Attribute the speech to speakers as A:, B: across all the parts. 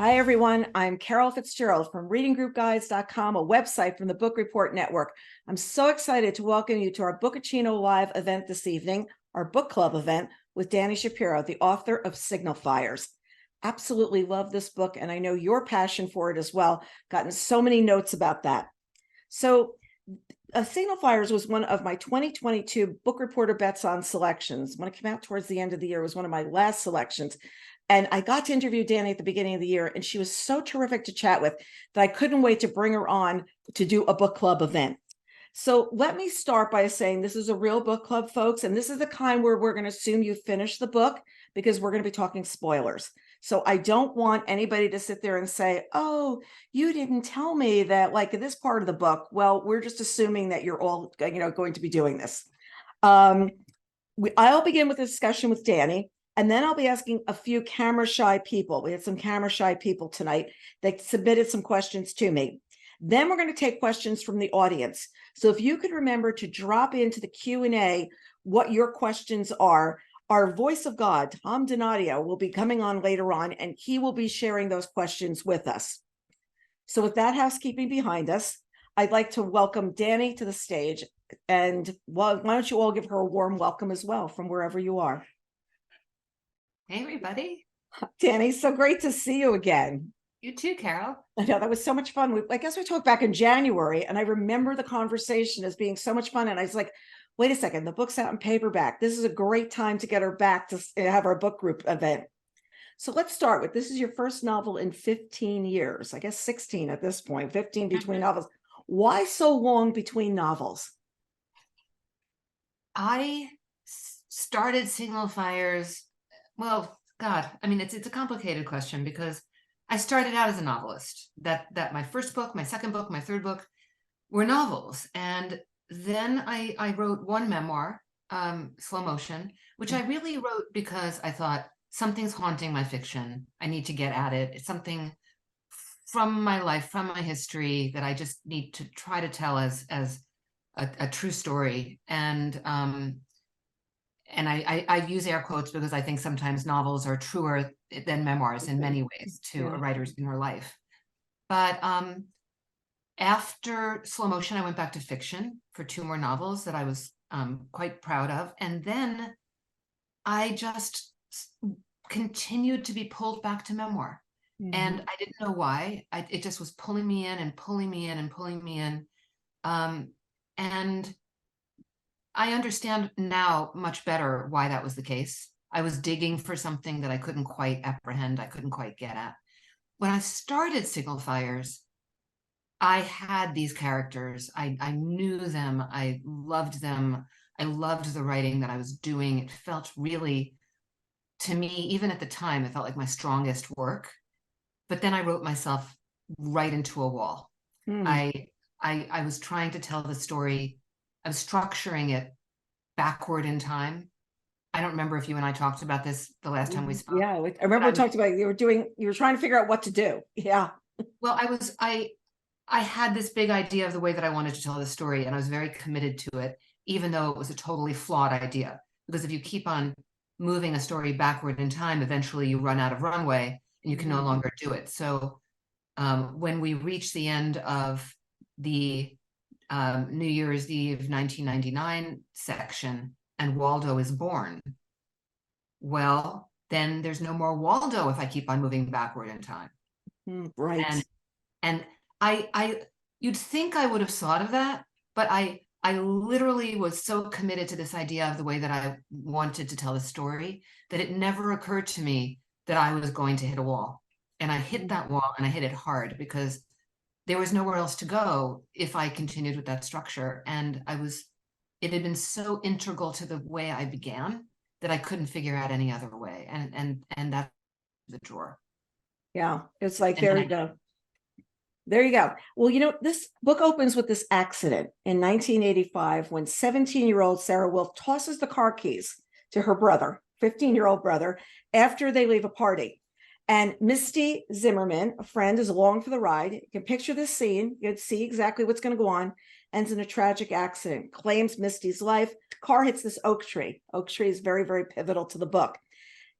A: Hi, everyone. I'm Carol Fitzgerald from readinggroupguides.com, a website from the Book Report Network. I'm so excited to welcome you to our Bookaccino live event this evening, our book club event with Dani Shapiro, the author of Signal Fires. Absolutely love this book, and I know your passion for it as well. Gotten so many notes about that. So Signal Fires was one of my 2022 Book Reporter Bets on selections. When it came out towards the end of the year, it was one of my last selections. And I got to interview Dani at the beginning of the year, and she was so terrific to chat with that I couldn't wait to bring her on to do a book club event. So let me start by saying this is a real book club, folks, and this is the kind where we're going to assume you finished the book because we're going to be talking spoilers. So I don't want anybody to sit there and say, oh, you didn't tell me that, like, this part of the book. Well, we're just assuming that you're all, going to be doing this. I'll begin with a discussion with Dani. And then I'll be asking a few camera shy people. We had some camera shy people tonight that submitted some questions to me. Then we're going to take questions from the audience. So if you could remember to drop into the Q&A what your questions are, our voice of God, Tom Donadio, will be coming on later on, and he will be sharing those questions with us. So with that housekeeping behind us, I'd like to welcome Dani to the stage. And why don't you all give her a warm welcome as well from wherever you are.
B: Hey, everybody.
A: Dani, so great to see you again.
B: You too, Carol.
A: I know, that was so much fun. I guess we talked back in January, and I remember the conversation as being so much fun. And I was like, wait a second, the book's out in paperback. This is a great time to get her back to have our book group event. So let's start with, this is your first novel in 15 years, I guess 16 at this point, 15 between novels. Why so long between novels?
B: I started Signal Fires. Well, God, I mean, it's a complicated question because I started out as a novelist. That my first book, my second book, my third book were novels. And then I wrote one memoir, Slow Motion, which I really wrote because I thought something's haunting my fiction. I need to get at it. It's something from my life, from my history that I just need to try to tell as a true story. And I use air quotes because I think sometimes novels are truer than memoirs in many ways to a writer's inner life. But after Slow Motion, I went back to fiction for 2 more novels that I was quite proud of. And then I just continued to be pulled back to memoir. And I didn't know why. It just was pulling me in and pulling me in and pulling me in. And I understand now much better why that was the case. I was digging for something that I couldn't quite apprehend, I couldn't quite get at. When I started Signal Fires, I had these characters. I knew them. I loved them. I loved the writing that I was doing. It felt really, to me, even at the time, it felt like my strongest work. But then I wrote myself right into a wall. I was trying to tell the story. I was structuring it backward in time. I don't remember if you and I talked about this the last time we spoke.
A: Yeah, I remember we talked about you were trying to figure out what to do. Yeah.
B: Well, I had this big idea of the way that I wanted to tell the story, and I was very committed to it, even though it was a totally flawed idea. Because if you keep on moving a story backward in time, eventually you run out of runway and you can no longer do it. So when we reach the end of the New Year's Eve 1999 section and Waldo is born, well, then there's no more Waldo if I keep on moving backward in time.
A: Right.
B: And I you'd think I would have thought of that, but I literally was so committed to this idea of the way that I wanted to tell the story that it never occurred to me that I was going to hit a wall. And I hit that wall, and I hit it hard because there was nowhere else to go if I continued with that structure. And it had been so integral to the way I began that I couldn't figure out any other way. And that's the drawer.
A: Yeah, it's like, there you go. There you go. Well, this book opens with this accident in 1985 when 17-year-old Sarah Wilf tosses the car keys to her brother, 15-year-old brother, after they leave a party. And Misty Zimmerman, a friend, is along for the ride. You can picture this scene. You can see exactly what's going to go on. Ends in a tragic accident, claims Misty's life. Car hits this oak tree. Oak tree is very, very pivotal to the book.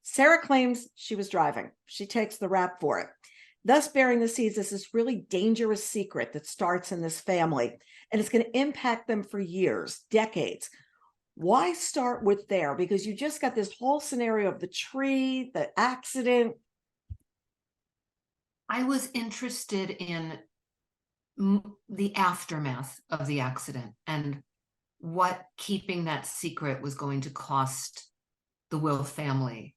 A: Sarah claims she was driving. She takes the rap for it. thus bearing the seeds as this really dangerous secret that starts in this family, and it's going to impact them for years, decades. Why start with there? Because you just got this whole scenario of the tree, the accident.
B: I was interested in the aftermath of the accident and what keeping that secret was going to cost the Wilf family.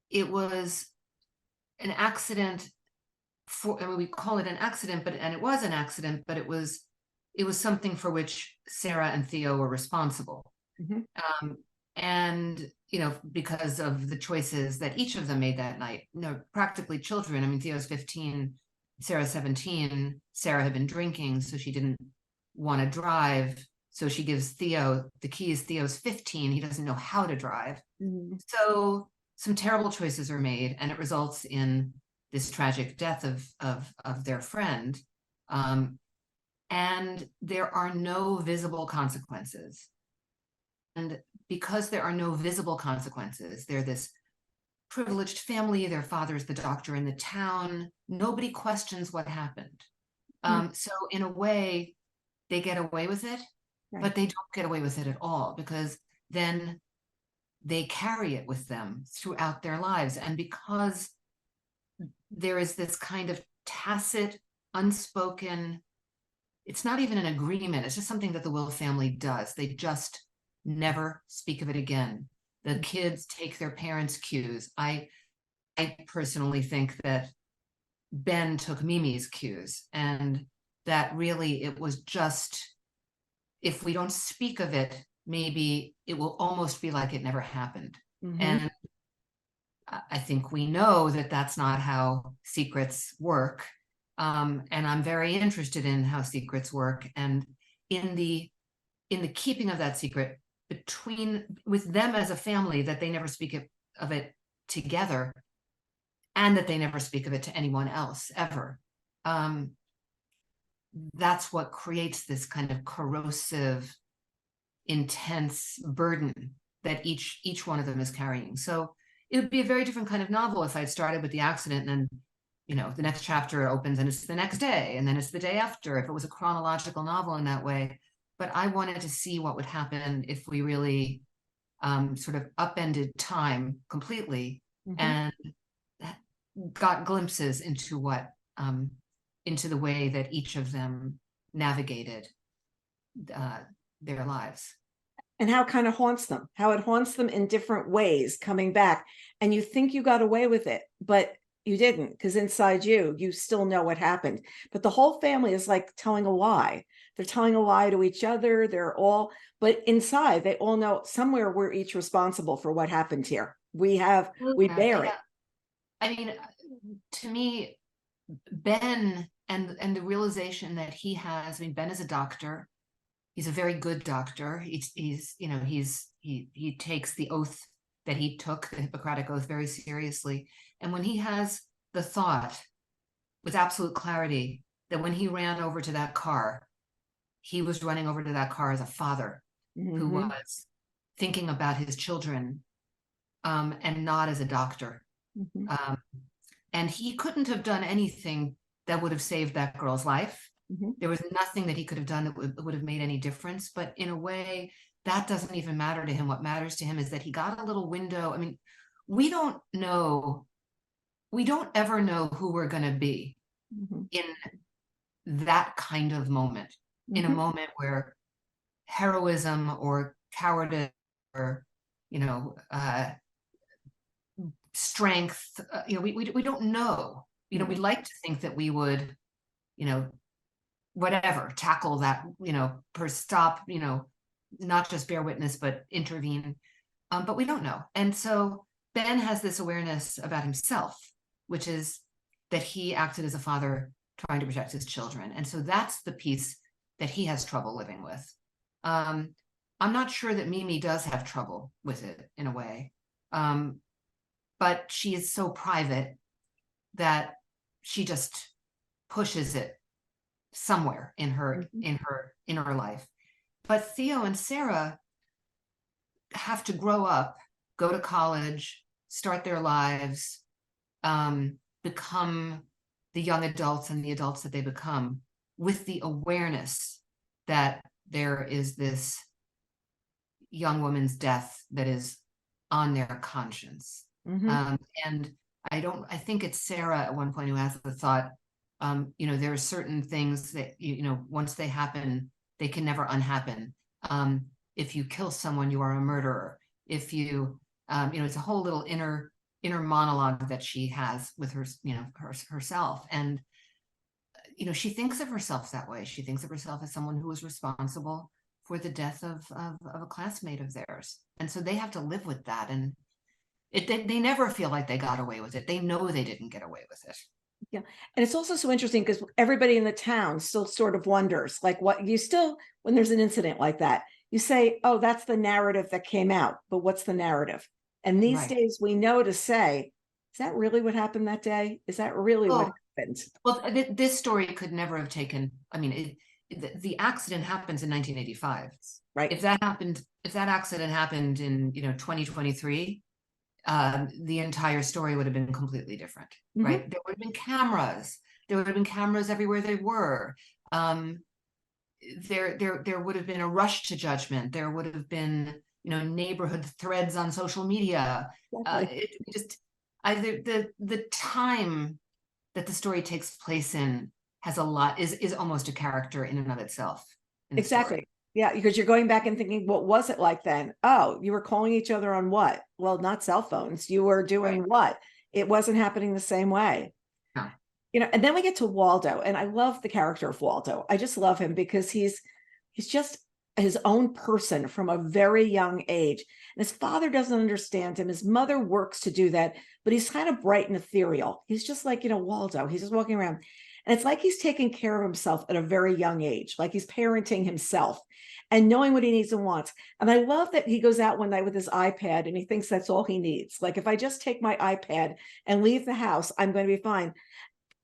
B: It was an accident I mean, we call it an accident, and it was an accident, but it was something for which Sarah and Theo were responsible.
A: Mm-hmm.
B: And, because of the choices that each of them made that night, practically children. I mean, Theo's 15, Sarah's 17. Sarah had been drinking, so she didn't want to drive. So she gives Theo the keys. Theo's 15. He doesn't know how to drive.
A: Mm-hmm.
B: So some terrible choices are made, and it results in this tragic death of their friend. And there are no visible consequences. And because there are no visible consequences, they're this privileged family, their father's the doctor in the town, nobody questions what happened. So in a way, they get away with it, right, but they don't get away with it at all, because then they carry it with them throughout their lives. And because there is this kind of tacit, unspoken, it's not even an agreement, it's just something that the Wilf family does. They just never speak of it again. The kids take their parents' cues. I personally think that Ben took Mimi's cues, and that really it was just, if we don't speak of it, maybe it will almost be like it never happened. Mm-hmm. And I think we know that that's not how secrets work. And I'm very interested in how secrets work, and in the keeping of that secret with them as a family, that they never speak of it together, and that they never speak of it to anyone else ever. That's what creates this kind of corrosive, intense burden that each one of them is carrying. So it would be a very different kind of novel if I'd started with the accident, and then the next chapter opens and it's the next day, and then it's the day after, if it was a chronological novel in that way. But I wanted to see what would happen if we really sort of upended time completely, mm-hmm, and got glimpses into into the way that each of them navigated their lives.
A: And how it kind of haunts them, how it haunts them in different ways coming back. And you think you got away with it, but you didn't, because inside you still know what happened. But the whole family is like telling a lie. They're telling a lie to each other. But inside they all know somewhere we're each responsible for what happened here. We bear it.
B: I mean, to me, Ben and the realization that he has, I mean, Ben is a doctor. He's a very good doctor. He takes the oath that he took, the Hippocratic Oath, very seriously. And when he has the thought with absolute clarity that when he ran over to that car, he was running over to that car as a father, mm-hmm, who was thinking about his children, and not as a doctor. Mm-hmm. And he couldn't have done anything that would have saved that girl's life. Mm-hmm. There was nothing that he could have done that would have made any difference. But in a way, that doesn't even matter to him. What matters to him is that he got a little window. I mean, we don't ever know who we're going to be, mm-hmm, in that kind of moment, mm-hmm, in a moment where heroism or cowardice or, strength, we don't know. Mm-hmm. We'd like to think that we would, whatever, tackle that, stop, not just bear witness, but intervene. But we don't know. And so Ben has this awareness about himself, which is that he acted as a father trying to protect his children. And so that's the piece that he has trouble living with. I'm not sure that Mimi does have trouble with it in a way. But she is so private that she just pushes it somewhere in her, mm-hmm, in her life. But Theo and Sarah have to grow up, go to college, start their lives. become the young adults and the adults that they become, with the awareness that there is this young woman's death that is on their conscience.
A: Mhm.
B: And I think it's Sarah at one point who has the thought, there are certain things that, once they happen, they can never unhappen. If you kill someone, you are a murderer. If you, it's a whole little inner monologue that she has with her, herself. And, she thinks of herself that way. She thinks of herself as someone who was responsible for the death of a classmate of theirs. And so they have to live with that. And they never feel like they got away with it. They know they didn't get away with it.
A: Yeah. And it's also so interesting because everybody in the town still sort of wonders, like, what you still, when there's an incident like that, you say, oh, that's the narrative that came out, but what's the narrative? And these
B: Right.
A: days we know to say, is that really what happened that day? Is that really what happened?
B: Well, this story could never have taken, I mean, the accident happens in 1985.
A: Right.
B: If that accident happened in, 2023, the entire story would have been completely different,
A: Mhm.
B: right? There would have been cameras. There would have been cameras everywhere they were. There would have been a rush to judgment. There would have been, neighborhood threads on social media. The time that the story takes place in has a lot, is almost a character in and of itself.
A: Exactly. Yeah, because you're going back and thinking, what was it like then? Oh, you were calling each other on what? Well, not cell phones. You were doing what? It wasn't happening the same way.
B: No.
A: And then we get to Waldo, and I love the character of Waldo. I just love him because he's just his own person from a very young age. And his father doesn't understand him. His mother works to do that, but he's kind of bright and ethereal. He's just like, Waldo. He's just walking around. And it's like he's taking care of himself at a very young age, like he's parenting himself and knowing what he needs and wants. And I love that he goes out one night with his iPad and he thinks that's all he needs. Like, if I just take my iPad and leave the house, I'm going to be fine.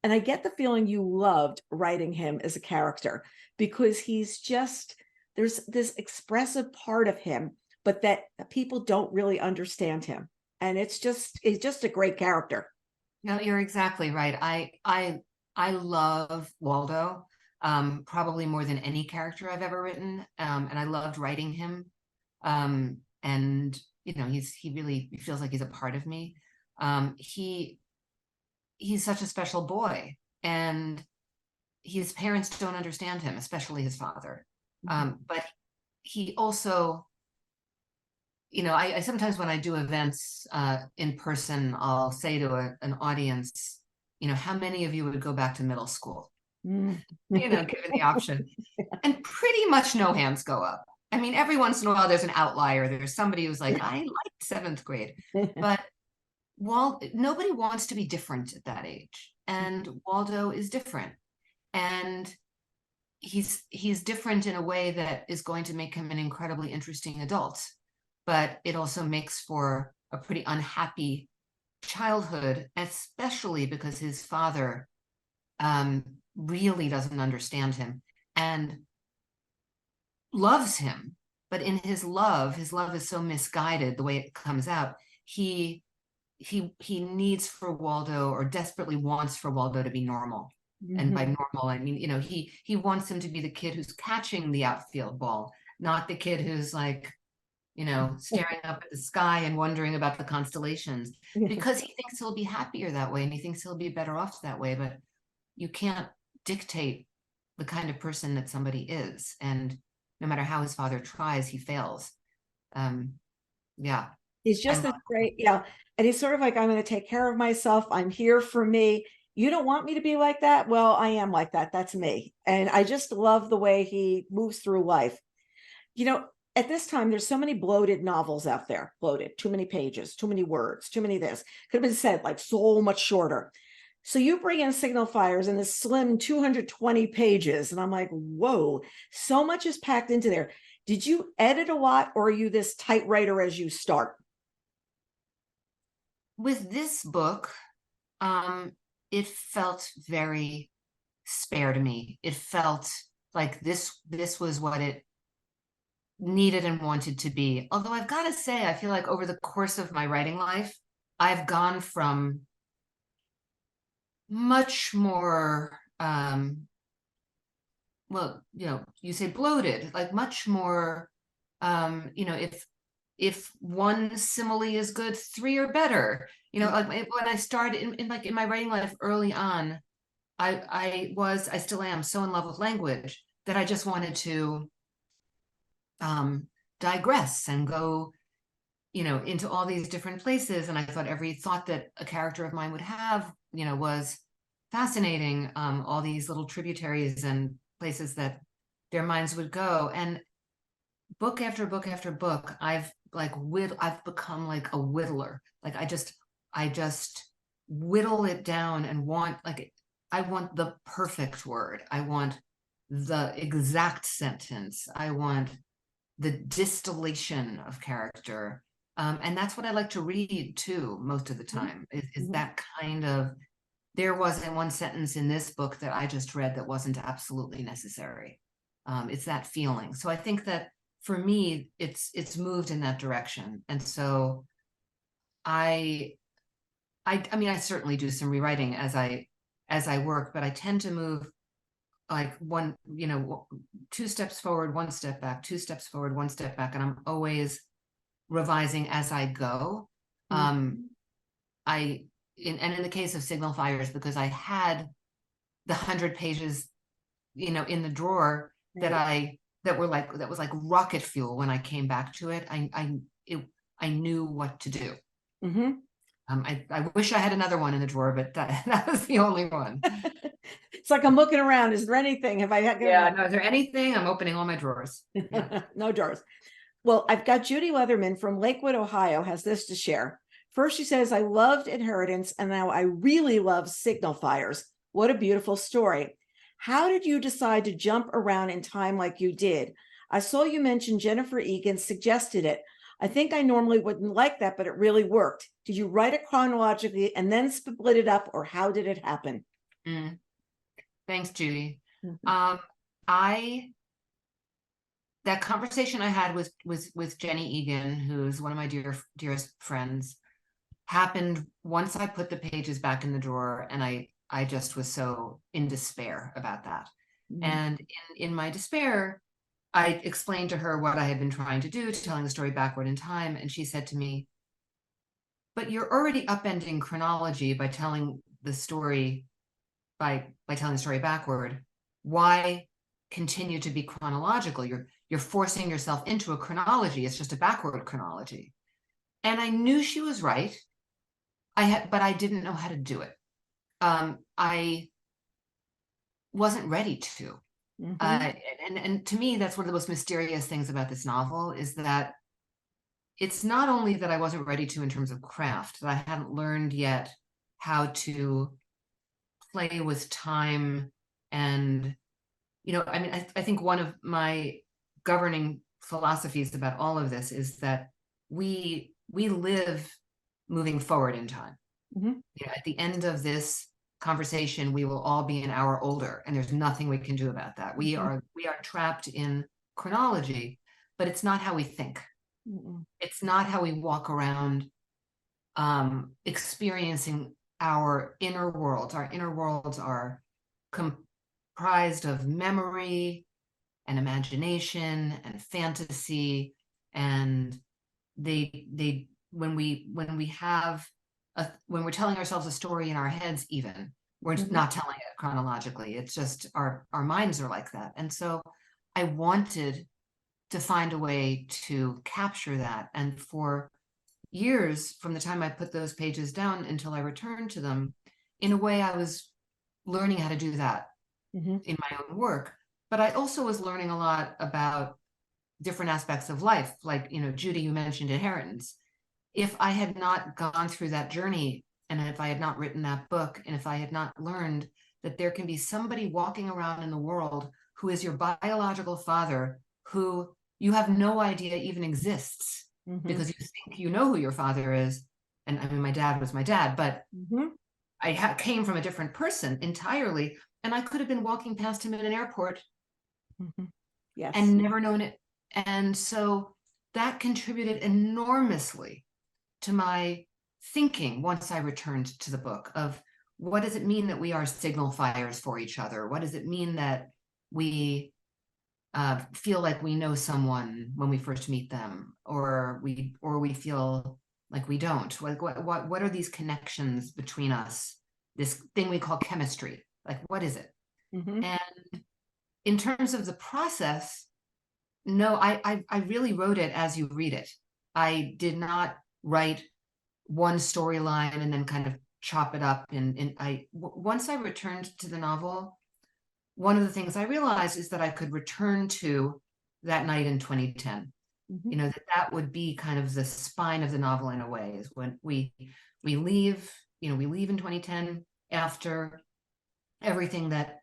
A: And I get the feeling you loved writing him as a character because there's this expressive part of him, but that people don't really understand him. And he's just a great character.
B: No, you're exactly right. I love Waldo, probably more than any character I've ever written. And I loved writing him. And he really feels like he's a part of me. He's such a special boy, and his parents don't understand him, especially his father. But he also, I sometimes when I do events in person, I'll say to an audience, how many of you would go back to middle school? Given the option. And pretty much no hands go up. I mean, every once in a while there's an outlier. There's somebody who's like, I liked 7th grade. But nobody wants to be different at that age. And Waldo is different. And he's different in a way that is going to make him an incredibly interesting adult. But it also makes for a pretty unhappy childhood, especially because his father really doesn't understand him and loves him. But in his love is so misguided the way it comes out. He needs for Waldo, or desperately wants for Waldo, to be normal. And by normal, I mean, he wants him to be the kid who's catching the outfield ball, not the kid who's like, staring up at the sky and wondering about the constellations, because he thinks he'll be happier that way and he thinks he'll be better off that way. But you can't dictate the kind of person that somebody is. And no matter how his father tries, he fails. Yeah.
A: He's just a great, and he's sort of like, I'm going to take care of myself. I'm here for me. You don't want me to be like that? Well, I am like that. That's me. And I just love the way he moves through life. At this time, there's so many bloated novels out there. Bloated, too many pages, too many words, too many this. Could have been said like so much shorter. So you bring in Signal Fires in this slim 220 pages. And I'm like, whoa, so much is packed into there. Did you edit a lot, or are you this tight writer as you start?
B: With this book, it felt very spare to me. It felt like this was what it needed and wanted to be. Although I've got to say, I feel like over the course of my writing life, I've gone from much more, well, you say bloated, like much more, if one simile is good, three are better. Like when I started in my writing life early on, I still am so in love with language that I just wanted to digress and go, into all these different places. And I thought every thought that a character of mine would have, was fascinating. All these little tributaries and places that their minds would go. And book after book after book, I've become like a whittler. Like I just whittle it down and I want the perfect word. I want the exact sentence. I want the distillation of character. And that's what I like to read too, most of the time, is that kind of, there wasn't one sentence in this book that I just read that wasn't absolutely necessary. It's that feeling. So I think that for me, it's moved in that direction. And so I mean, I certainly do some rewriting as I work, but I tend to move like two steps forward, one step back, two steps forward, one step back. And I'm always revising as I go. And in the case of Signal Fires, because I had the 100 pages, in the drawer that was like rocket fuel when I came back to it. I knew what to do. I wish I had another one in the drawer, but that was the only one.
A: It's like I'm looking around. Is there anything? Have I had?
B: Yeah, no, is there anything? I'm opening all my drawers. Yeah.
A: No drawers. Well, I've got Judy Leatherman from Lakewood, Ohio, has this to share. First, she says, I loved Inheritance, and now I really love Signal Fires. What a beautiful story. How did you decide to jump around in time like you did? I saw you mention Jennifer Egan suggested it. I think I normally wouldn't like that, but it really worked. Did you write it chronologically and then split it up, or how did it happen?
B: Thanks, Judy. That conversation I had with Jenny Egan, who's one of my dearest friends, happened once I put the pages back in the drawer, and I just was so in despair about that. And in my despair, I explained to her what I had been trying to do, telling the story backward in time, and she said to me, but you're already upending chronology by telling the story backward. Why continue to be chronological? You're forcing yourself into a chronology. It's just a backward chronology. And I knew she was right. But I didn't know how to do it. I wasn't ready to. And to me, that's one of the most mysterious things about this novel, is that it's not only that I wasn't ready to in terms of craft, that I hadn't learned yet how to play with time. And, I mean, I think one of my governing philosophies about all of this is that we live moving forward in time. At the end of this conversation, we will all be an hour older, and there's nothing we can do about that. We are trapped in chronology, but it's not how we think. It's not how we walk around experiencing our inner worlds. Our inner worlds are comprised of memory and imagination and fantasy, and when we're telling ourselves a story in our heads, even, we're not telling it chronologically. It's just our minds are like that. And so I wanted to find a way to capture that. And for years, from the time I put those pages down until I returned to them, in a way, I was learning how to do that in my own work. But I also was learning a lot about different aspects of life. Like, Judy, you mentioned Inheritance. If I had not gone through that journey, and if I had not written that book, and if I had not learned that there can be somebody walking around in the world who is your biological father, who you have no idea even exists, because you think you know who your father is. And I mean, my dad was my dad, but I came from a different person entirely. And I could have been walking past him in an airport and never known it. And so that contributed enormously to my thinking once I returned to the book, of what does it mean that we are signal fires for each other? What does it mean that we feel like we know someone when we first meet them, or we feel like we don't? What are these connections between us? This thing we call chemistry. Like, what is it?
A: Mhm.
B: And in terms of the process, no, I really wrote it as you read it. I did not write one storyline and then kind of chop it up. Once I returned to the novel, one of the things I realized is that I could return to that night in 2010.
A: Mhm.
B: You know, that would be kind of the spine of the novel in a way, is when we leave, we leave in 2010 after everything that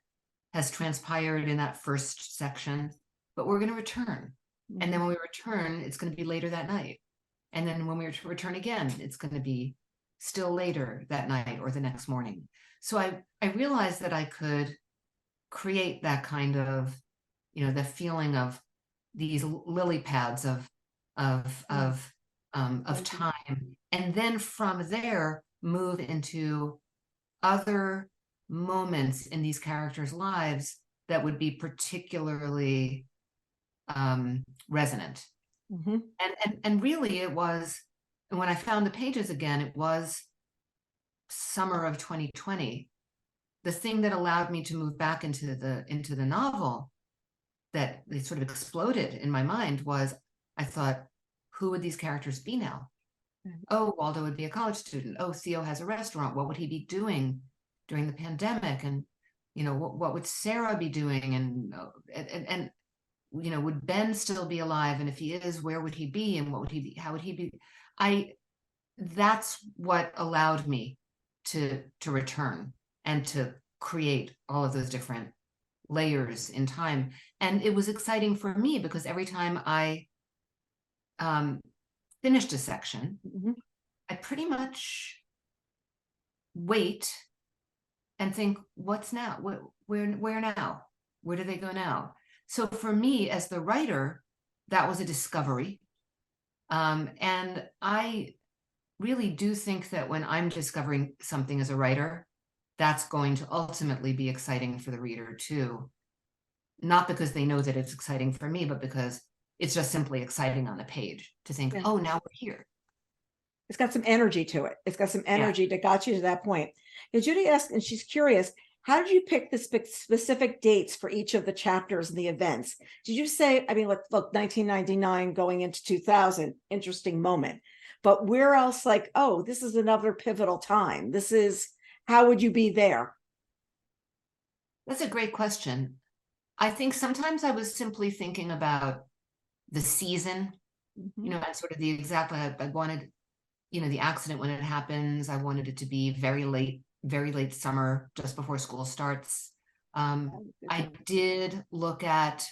B: has transpired in that first section, but we're going to return. And then when we return, it's going to be later that night. And then when we return again, it's going to be still later that night or the next morning. So I realized that I could create that kind of, the feeling of these lily pads of time, and then from there move into other moments in these characters' lives that would be particularly resonant.
A: Mhm.
B: And really it was, when I found the pages again, it was summer of 2020. The thing that allowed me to move back into the novel, that it sort of exploded in my mind, was I thought, who would these characters be now? Oh, Waldo would be a college student. Oh, Theo has a restaurant. What would he be doing during the pandemic? And what would Sarah be doing? And would Ben still be alive? And if he is, where would he be? And what would he be? How would he be? That's what allowed me to return and to create all of those different layers in time. And it was exciting for me because every time I finished a section, I pretty much wait and think, what's now? Where now? Where do they go now? So for me as the writer, that was a discovery. And I really do think that when I'm discovering something as a writer, that's going to ultimately be exciting for the reader too. Not because they know that it's exciting for me, but because it's just simply exciting on the page to think, oh, now we're here.
A: It's got some energy to it. It's got some energy that got you to that point. And Judy asked, and she's curious, how did you pick the specific dates for each of the chapters and the events? Did you say, I mean, look, 1999 going into 2000, interesting moment. But where else, like, oh, this is another pivotal time. This is, how would you be there?
B: That's a great question. I think sometimes I was simply thinking about the season, and sort of the exact, I wanted, the accident when it happens, I wanted it to be very late summer, just before school starts. I did look at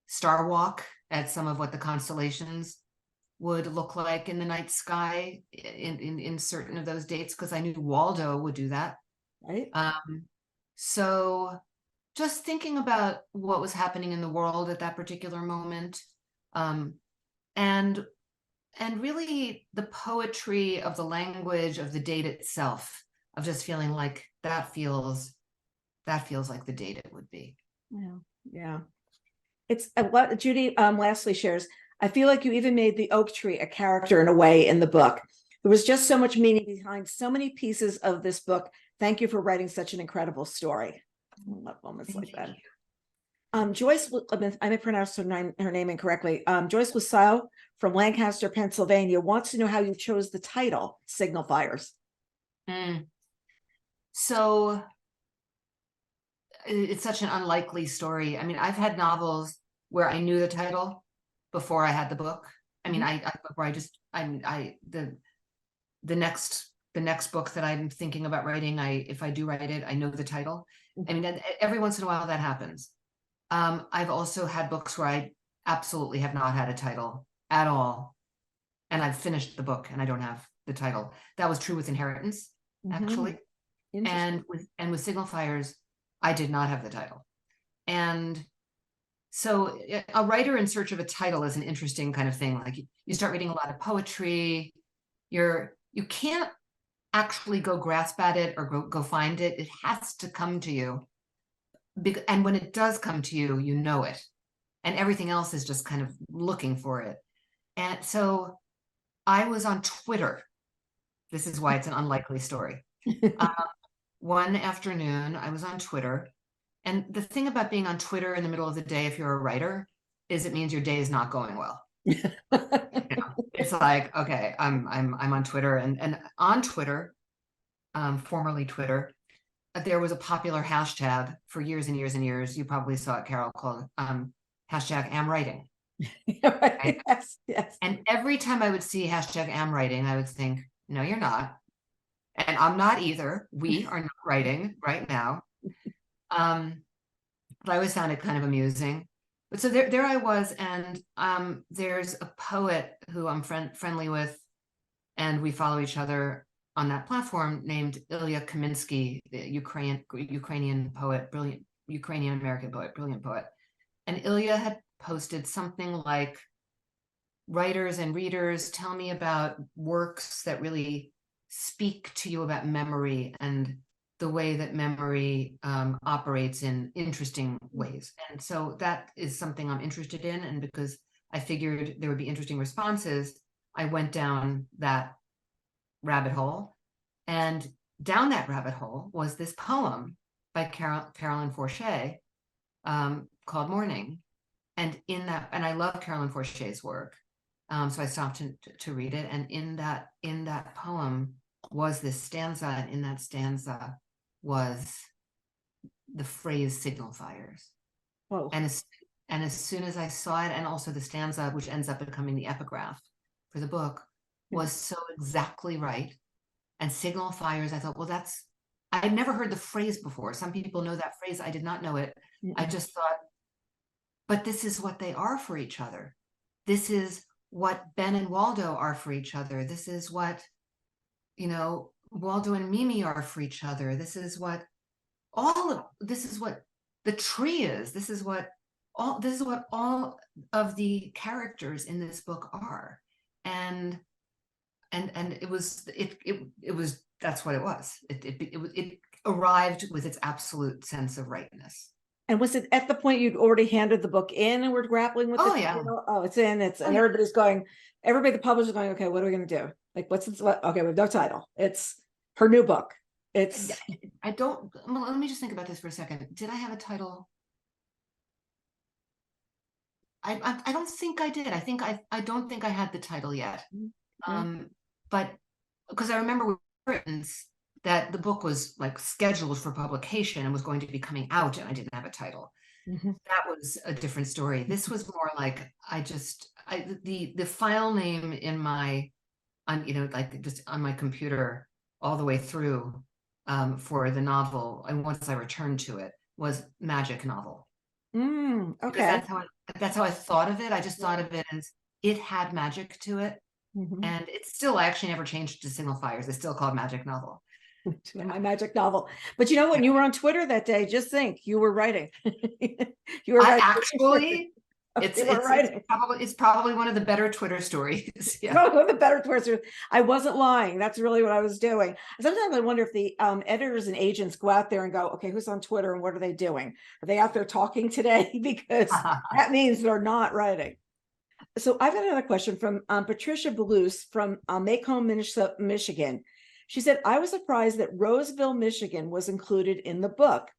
B: Star Walk, at some of what the constellations would look like in the night sky in certain of those dates, because I knew Waldo would do that.
A: Right.
B: So just thinking about what was happening in the world at that particular moment, and really the poetry of the language of the date itself, of just feeling like that feels like the date it would be.
A: Yeah. It's what Judy lastly shares. I feel like you even made the oak tree a character in a way in the book. There was just so much meaning behind so many pieces of this book. Thank you for writing such an incredible story. I love moments like that. Joyce, I may pronounce her name incorrectly. Joyce Wasow from Lancaster, Pennsylvania, wants to know how you chose the title, Signal Fires.
B: So it's such an unlikely story. I mean, I've had novels where I knew the title before I had the book. I mean, the next book that I'm thinking about writing, if I do write it, I know the title. I mean, every once in a while that happens. I've also had books where I absolutely have not had a title at all, and I've finished the book and I don't have the title. That was true with Inheritance, actually. And with Signal Fires, I did not have the title. And so a writer in search of a title is an interesting kind of thing. Like, you start reading a lot of poetry, you can't actually go grasp at it or go find it. It has to come to you. And when it does come to you, you know it. And everything else is just kind of looking for it. And so I was on Twitter. This is why it's an unlikely story. One afternoon, I was on Twitter. And the thing about being on Twitter in the middle of the day, if you're a writer, is it means your day is not going well. It's like, okay, I'm on Twitter, and on Twitter, formerly Twitter, there was a popular hashtag for years and years and years. You probably saw it, Carol, called hashtag am writing. Right?
A: Yes, yes.
B: And every time I would see hashtag am writing, I would think, no, you're not. And I'm not either. We are not writing right now. But I always found it kind of amusing. But so there I was, and there's a poet who I'm friendly with, and we follow each other on that platform, named Ilya Kaminsky, the Ukrainian poet, brilliant Ukrainian American poet, brilliant poet. And Ilya had posted something like, writers and readers, tell me about works that really speak to you about memory and the way that memory operates in interesting ways. And so that is something I'm interested in. And because I figured there would be interesting responses, I went down that rabbit hole. And down that rabbit hole was this poem by Carolyn Forche called Morning. And in that, and I love Carolyn Forche's work. So I stopped to read it. And in that poem was this stanza, and in that stanza was the phrase signal fires.
A: Whoa.
B: And as soon as I saw it, and also the stanza, which ends up becoming the epigraph for the book, was so exactly right. And signal fires, I thought, well, I'd never heard the phrase before. Some people know that phrase. I did not know it. I just thought, but this is what they are for each other. This is what Ben and Waldo are for each other. This is what, Waldo and Mimi are for each other. This is what the tree is. This is what all of the characters in this book are. And it was that's what it was. It arrived with its absolute sense of rightness.
A: And was it at the point you'd already handed the book in and we're grappling with
B: Oh,
A: it?
B: yeah.
A: It's in, and everybody, the publisher's going, okay, what are we going to do? Like, okay, we have no title. It's her new book.
B: Let me just think about this for a second. Did I have a title? I don't think I did. I don't think I had the title yet. But because I remember that the book was like scheduled for publication and was going to be coming out, and I didn't have a title. That was a different story. This was more like the file name in my just on my computer all the way through for the novel, and once I returned to it, was magic novel.
A: Okay.
B: That's how I thought of it. I just thought of it as it had magic to it. And it's still, I actually never changed to Signal Fires. It's still called Magic Novel.
A: My magic novel. But when you were on Twitter that day, just think, you were writing. You were writing.
B: Actually, it's probably one of the better Twitter stories. Yeah.
A: One of the better Twitter. I wasn't lying. That's really what I was doing. Sometimes I wonder if the editors and agents go out there and go, okay, who's on Twitter and what are they doing? Are they out there talking today? Because that means they're not writing. So I've got another question from Patricia Blues from Macomb, Michigan. She said, I was surprised that Roseville, Michigan was included in the book.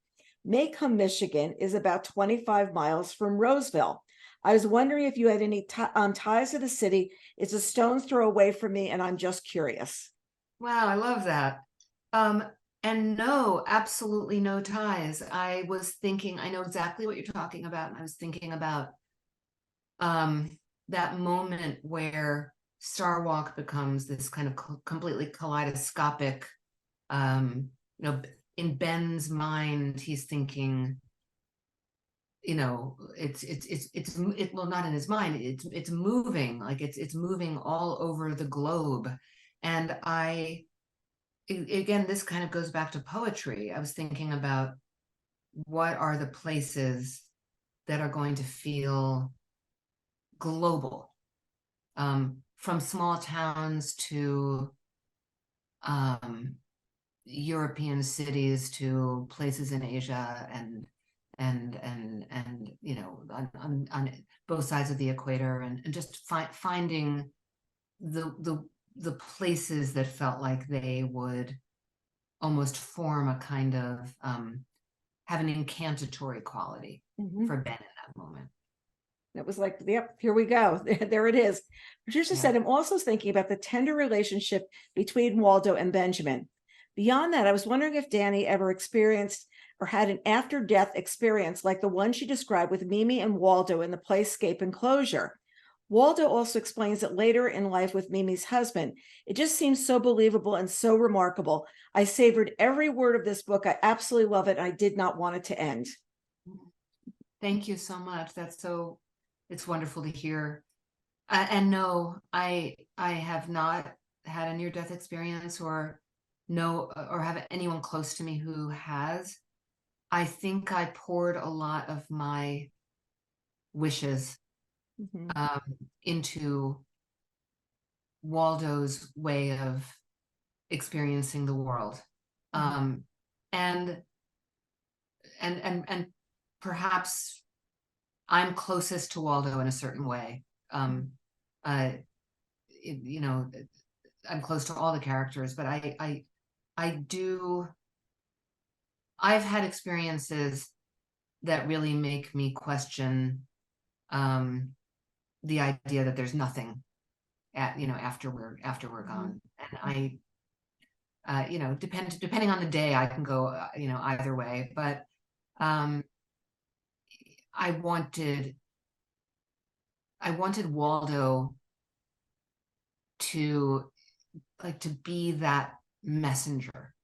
A: Macomb, Michigan is about 25 miles from Roseville. I was wondering if you had any ties to the city. It's a stone's throw away from me, and I'm just curious.
B: Wow, I love that. And no, absolutely no ties. I was thinking, I know exactly what you're talking about. And I was thinking about that moment where Starwalk becomes this kind of completely kaleidoscopic, in Ben's mind, he's thinking, well, not in his mind, it's moving, like it's moving all over the globe. And again, this kind of goes back to poetry. I was thinking about what are the places that are going to feel global, from small towns to European cities to places in Asia and you know, on both sides of the equator, and just finding the places that felt like they would almost form a kind of have an incantatory quality for Ben in that moment.
A: It was like, yep, here we go. There it is. Patricia
B: Yeah.
A: said, I'm also thinking about the tender relationship between Waldo and Benjamin. Beyond that, I was wondering if Dani ever experienced or had an after-death experience like the one she described with Mimi and Waldo in the Playscape enclosure. Waldo also explains that later in life with Mimi's husband. It just seems so believable and so remarkable. I savored every word of this book. I absolutely love it. I did not want it to end.
B: Thank you so much. It's wonderful to hear. And no, I have not had a near-death experience or have anyone close to me who has. I think I poured a lot of my wishes into Waldo's way of experiencing the world. And perhaps I'm closest to Waldo in a certain way. You know, I'm close to all the characters, but I've had experiences that really make me question the idea that there's nothing after we're gone. And you know, depending on the day, I can go either way, but I wanted Waldo to be that messenger,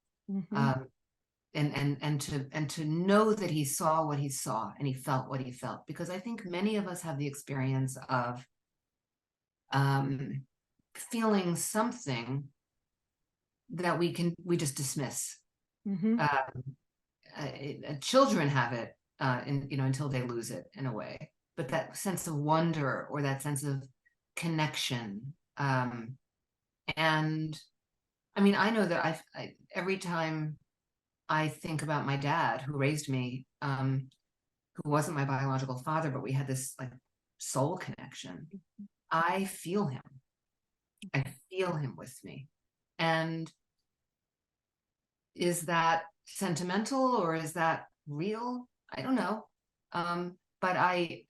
B: and to know that he saw what he saw and he felt what he felt, because I think many of us have the experience of feeling something that we just dismiss. Children have it until they lose it in a way, but that sense of wonder or that sense of connection, and I mean, I know that I every time I think about my dad who raised me, who wasn't my biological father, but we had this like soul connection. I feel him. I feel him with me. And is that sentimental or is that real? I don't know. But I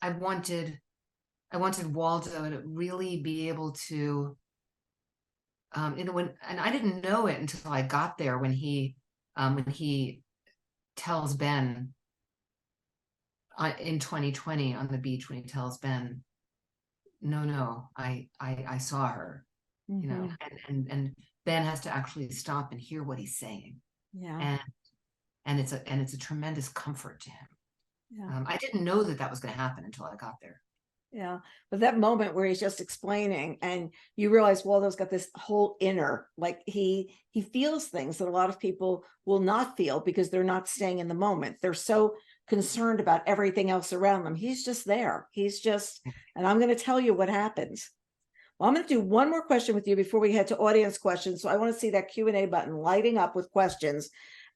B: wanted Waldo to really be able to, and I didn't know it until I got there when he tells Ben in 2020 on the beach, when he tells Ben, no, I saw her, and Ben has to actually stop and hear what he's saying. And it's a tremendous comfort to him. I didn't know that was going to happen until I got there.
A: Yeah, but that moment where he's just explaining and you realize Waldo's got this whole inner, like he feels things that a lot of people will not feel because they're not staying in the moment. They're so concerned about everything else around them. He's just there. And I'm going to tell you what happens. Well, I'm going to do one more question with you before we head to audience questions. So I want to see that Q&A button lighting up with questions.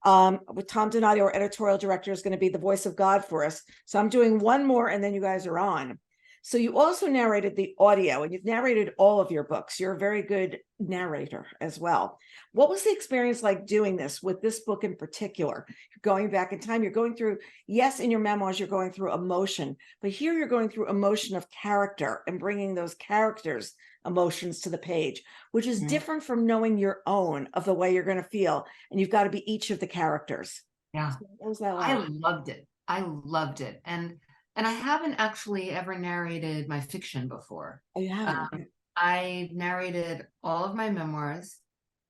A: With Tom Donadio, our editorial director, is going to be the voice of God for us. So I'm doing one more and then you guys are on. So you also narrated the audio, and you've narrated all of your books. You're a very good narrator as well. What was the experience like doing this with this book in particular? You're going back in time, you're going through, yes, in your memoirs, you're going through emotion, but here you're going through emotion of character and bringing those characters' emotions to the page, which is different from knowing your own of the way you're going to feel. And you've got to be each of the characters.
B: Yeah.
A: So what was that like?
B: I loved it. And I haven't actually ever narrated my fiction before.
A: Oh, you haven't?
B: I narrated all of my memoirs,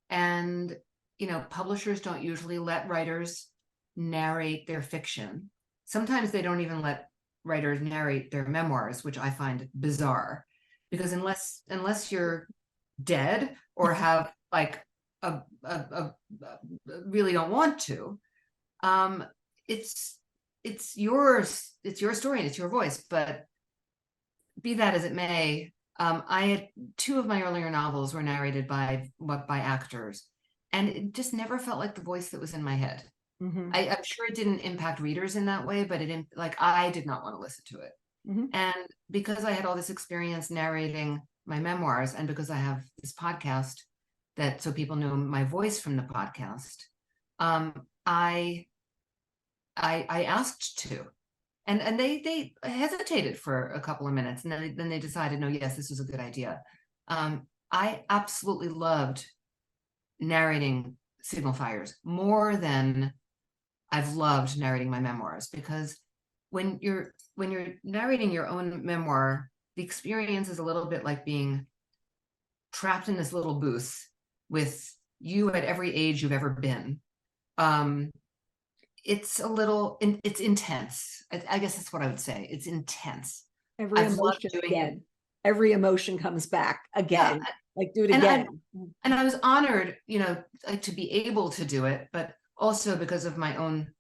B: and publishers don't usually let writers narrate their fiction. Sometimes they don't even let writers narrate their memoirs, which I find bizarre, because unless you're dead or have like a really don't want to, it's your story and it's your voice. But be that as it may, I had two of my earlier novels were narrated by actors, and it just never felt like the voice that was in my head.
A: Mhm.
B: I'm sure it didn't impact readers in that way, but like I did not want to listen to it.
A: Mhm.
B: And because I had all this experience narrating my memoirs, and because I have this podcast that so people know my voice from the podcast, um, I asked to, and they hesitated for a couple of minutes, and then they decided, no, yes, this was a good idea. I absolutely loved narrating Signal Fires more than I've loved narrating my memoirs, because when you're narrating your own memoir, the experience is a little bit like being trapped in this little booth with you at every age you've ever been. It's a little, it's intense. I guess that's what I would say. It's intense.
A: Every
B: I've loved
A: emotion
B: doing it.
A: again. Every emotion comes back
B: Yeah.
A: again. Like do it
B: And
A: again.
B: I was honored, like, to be able to do it, but also because of my own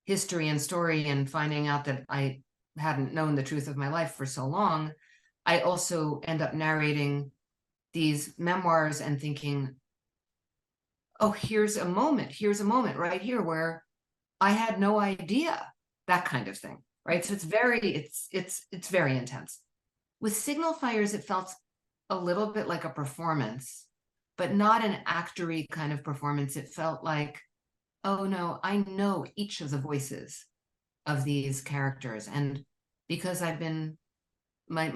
B: history and story and finding out that I hadn't known the truth of my life for so long, I also end up narrating these memoirs and thinking, oh, here's a moment right here where I had no idea, that kind of thing, right? So it's very intense. With Signal Fires, it felt a little bit like a performance, but not an actory kind of performance. It felt like, oh no, I know each of the voices of these characters. And because I've been my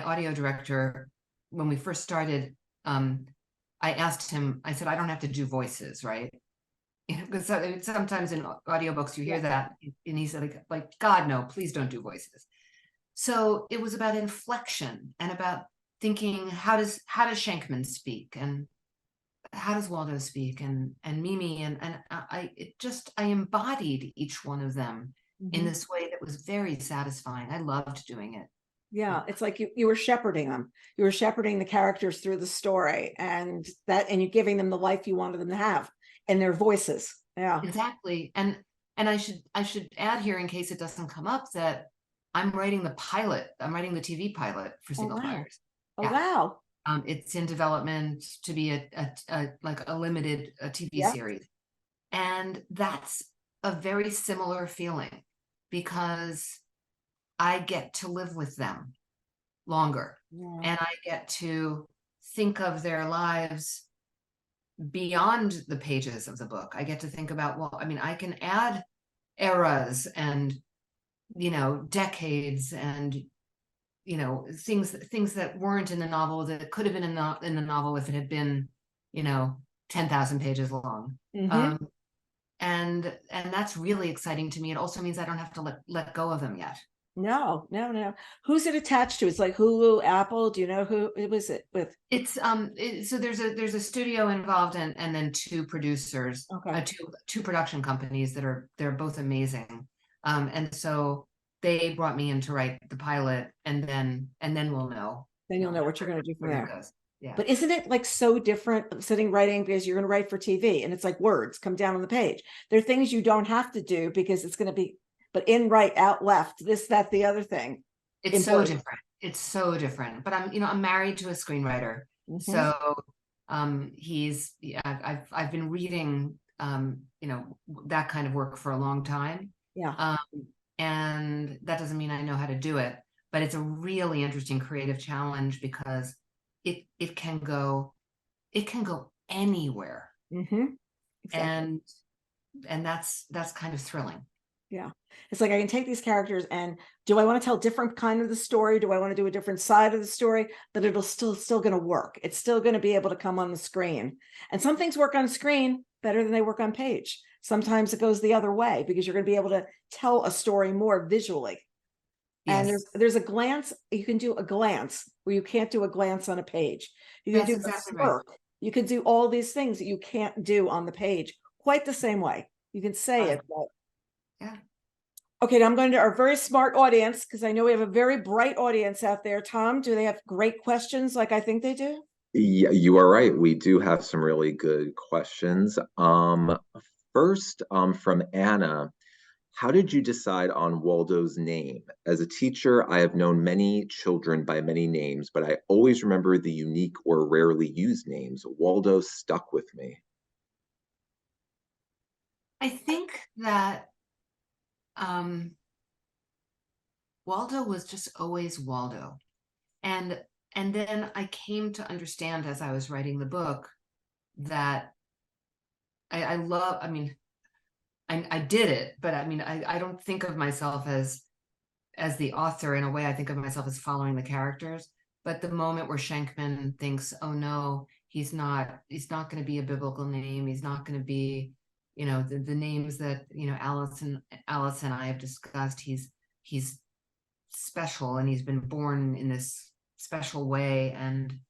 B: audio director, when we first started, I asked him, I said, I don't have to do voices, right? Because sometimes in audiobooks you hear that, and he said, like, God, no, please don't do voices. So it was about inflection and about thinking, how does Shankman speak, and how does Waldo speak, and Mimi, and I embodied each one of them in this way that was very satisfying. I loved doing it.
A: Yeah, it's like you were shepherding them. You were shepherding the characters through the story, and you're giving them the life you wanted them to have and their voices. Yeah.
B: Exactly. And I should add here, in case it doesn't come up, that I'm writing the pilot. I'm writing the TV pilot for
A: Oh
B: Signal
A: wow.
B: Fires.
A: Oh
B: Yeah.
A: wow.
B: It's in development to be like a limited TV
A: Yeah.
B: series. And that's a very similar feeling, because I get to live with them longer,
A: Yeah.
B: and I get to think of their lives beyond the pages of the book. I get to think about, well, I mean, I can add eras and, decades and, things that weren't in the novel that could have been in the novel if it had been, 10,000 pages long.
A: Mhm.
B: And that's really exciting to me. It also means I don't have to let go of them yet.
A: No. Who's it attached to? It's like Hulu, Apple. Do you know who it was it with?
B: It's so there's a studio involved, and then two producers,
A: Okay.
B: two production companies they're both amazing. And so they brought me in to write the pilot, and then we'll know.
A: Then you'll know what you're going to do from
B: where it
A: there.
B: goes. Yeah.
A: But isn't it like so different sitting writing, because you're going to write for TV and it's like words come down on the page. There are things you don't have to do because it's going to be, but in, right, out, left, this, that, the other thing.
B: It's so different. It's so different. But I'm married to a screenwriter. So I've been reading that kind of work for a long time.
A: Yeah.
B: And that doesn't mean I know how to do it, but it's a really interesting creative challenge, because it can go anywhere.
A: Exactly.
B: And that's kind of thrilling.
A: Yeah. It's like I can take these characters, and do I want to tell different kind of the story? Do I want to do a different side of the story? But it'll still going to work. It's still going to be able to come on the screen. And some things work on screen better than they work on page. Sometimes it goes the other way, because you're going to be able to tell a story more visually. And
B: Yes.
A: there's a glance, you can do a glance where you can't do a glance on a page. You can
B: That's
A: do
B: exactly
A: a smirk.
B: right.
A: You can do all these things that you can't do on the page quite the same way. You can say it, but
B: Yeah.
A: okay, now I'm going to our very smart audience, because I know we have a very bright audience out there. Tom, do they have great questions like I think they do?
C: Yeah, you are right. We do have some really good questions. First, from Anna, How did you decide on Waldo's name? As a teacher, I have known many children by many names, but I always remember the unique or rarely used names. Waldo stuck with me.
B: I think that Waldo was just always Waldo. And then I came to understand as I was writing the book that I love, I mean, I did it, but I mean, I don't think of myself as the author. In a way, I think of myself as following the characters. But the moment where Schenkman thinks, oh no, he's not going to be a biblical name. He's not going to be, the names that, Alice and I have discussed. He's special, and he's been born in this special way. And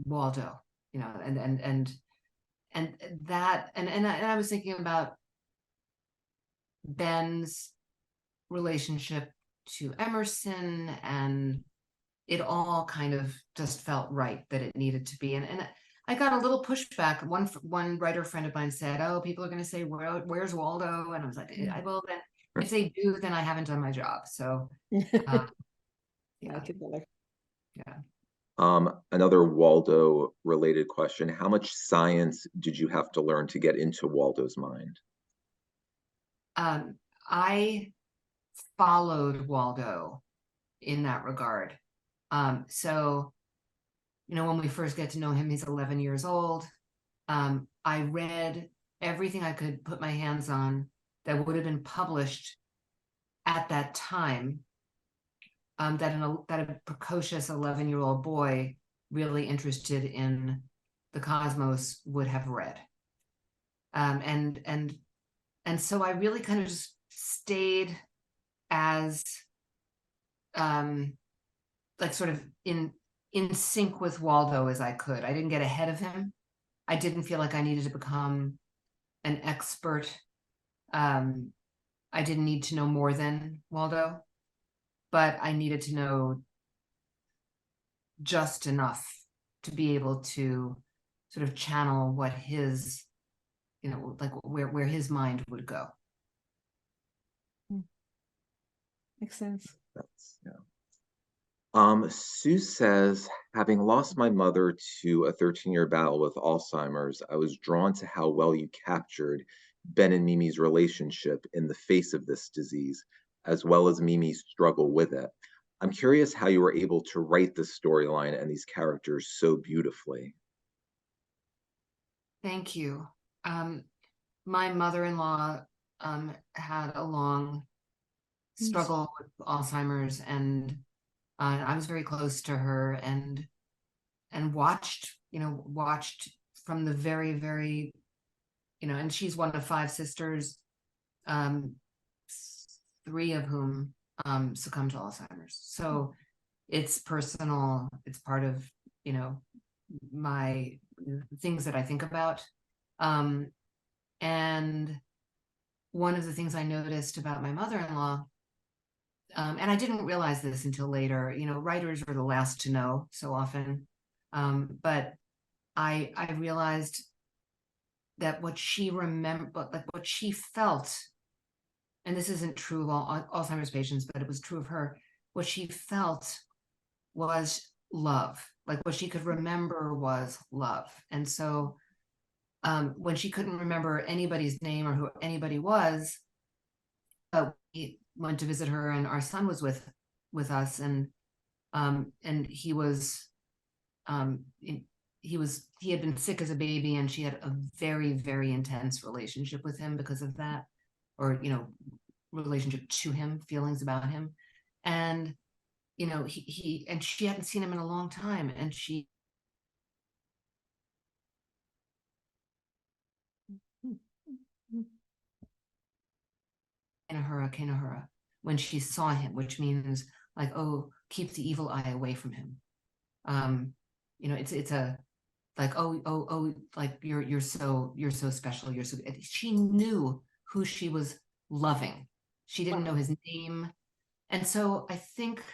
B: Waldo, and that, and I was thinking about Ben's relationship to Emerson, and it all kind of just felt right that it needed to be. And I got a little pushback. One writer friend of mine said, "Oh, people are going to say, where's Waldo?" And I was like, "I will." Then if they do, then I haven't done my job. So, yeah, yeah.
C: Another Waldo related question. How much science did you have to learn to get into Waldo's mind?
B: I followed Waldo in that regard. So, when we first get to know him, he's 11 years old. I read everything I could put my hands on that would have been published at that time, that a precocious 11-year-old boy really interested in the cosmos would have read. And so I really kind of just stayed as like sort of in sync with Waldo as I could. I didn't get ahead of him. I didn't feel like I needed to become an expert. I didn't need to know more than Waldo, but I needed to know just enough to be able to sort of channel what his, like where his mind would go.
A: Makes sense.
C: Sue says, having lost my mother to a 13-year battle with Alzheimer's, I was drawn to how well you captured Ben and Mimi's relationship in the face of this disease, as well as Mimi's struggle with it. I'm curious how you were able to write the storyline and these characters so beautifully.
B: Thank you. My mother-in-law had a long struggle with Alzheimer's, and I was very close to her, and watched from the very, very, and she's one of 5 sisters, 3 of whom succumbed to Alzheimer's. So it's personal. It's part of, my things that I think about. And one of the things I noticed about my mother-in-law, and I didn't realize this until later, writers are the last to know so often. But I realized that what she remembered, like what she felt, and this isn't true of all Alzheimer's patients, but it was true of her, what she felt was love. Like what she could remember was love. And so when she couldn't remember anybody's name or who anybody was, we went to visit her, and our son was with us, and he had been sick as a baby, and she had a very, very intense relationship with him because of that, or relationship to him, feelings about him. And he and she hadn't seen him in a long time, and she Kanahura, when she saw him, which means like, oh, keep the evil eye away from him. It's a like, oh, like you're so special. She knew who she was loving. She didn't know his name. And so I think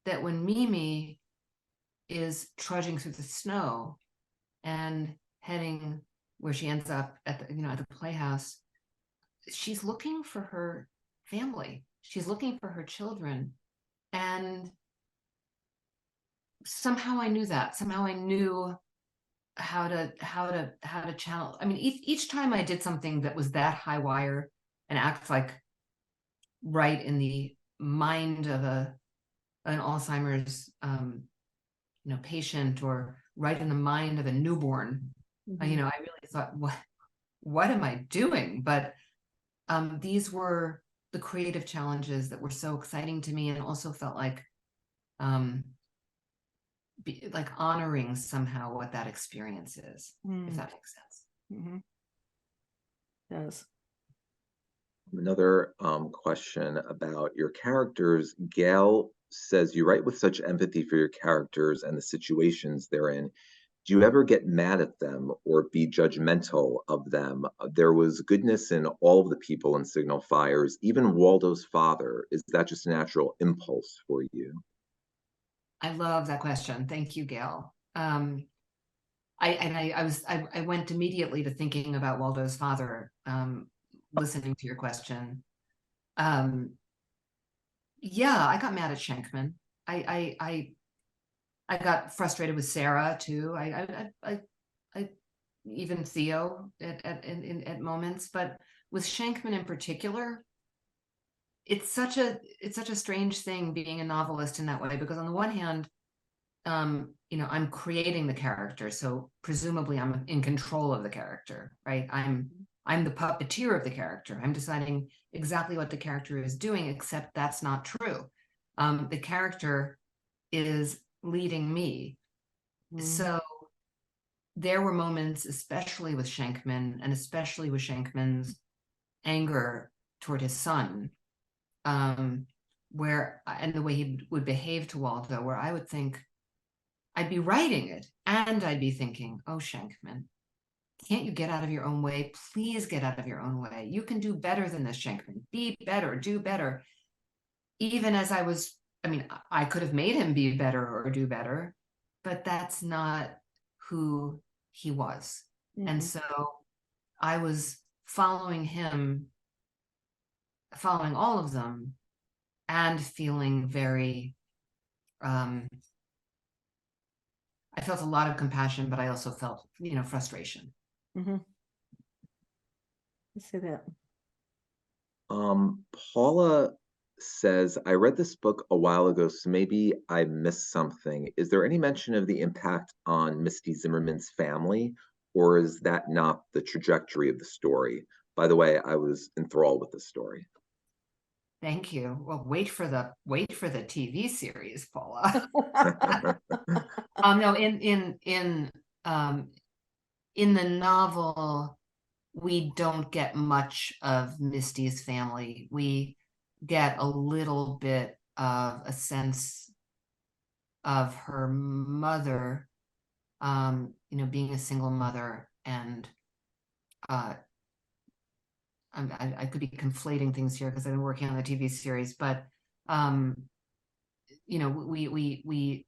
B: that when Mimi is trudging through the snow and heading where she ends up at the, at the playhouse, she's looking for her family. She's looking for her children. And somehow I knew that. Somehow I knew how to channel. I mean, each time I did something that was that high wire and act like right in the mind of an Alzheimer's patient, or right in the mind of a newborn, I really thought, what am I doing? But these were the creative challenges that were so exciting to me, and also felt like honoring somehow what that experience is, if that makes sense.
A: Yes.
C: Another question about your characters. Gail says you write with such empathy for your characters and the situations they're in. Do you ever get mad at them or be judgmental of them? There was goodness in all of the people in Signal Fires, even Waldo's father. Is that just a natural impulse for you?
B: I love that question. Thank you, Gail. I went immediately to thinking about Waldo's father, listening to your question. Yeah, I got mad at Schenkman. I got frustrated with Sarah too. I even Theo at moments, but with Schenkman in particular, it's such a strange thing being a novelist in that way, because on the one hand, I'm creating the character, so presumably I'm in control of the character, right? I'm the puppeteer of the character. I'm deciding exactly what the character is doing, except that's not true. The character is leading me. So there were moments, especially with Schenkman, and especially with Schenkman's anger toward his son, where, and the way he would behave to Waldo, where I would think, I'd be writing it and I'd be thinking, oh, Schenkman, can't you get out of your own way? Please get out of your own way. You can do better than this, Schenkman. Be better, do better. Even as I could have made him be better or do better, but that's not who he was. And so I was following him, following all of them, and feeling very, I felt a lot of compassion, but I also felt, frustration.
A: I see that.
C: Paula says, I read this book a while ago, so maybe I missed something. Is there any mention of the impact on Misty Zimmerman's family, or is that not the trajectory of the story? By the way, I was enthralled with the story.
B: Thank you. Well, wait for the TV series, Paula. No, in the novel, we don't get much of Misty's family. We get a little bit of a sense of her mother, being a single mother, and I could be conflating things here because I've been working on the TV series, but we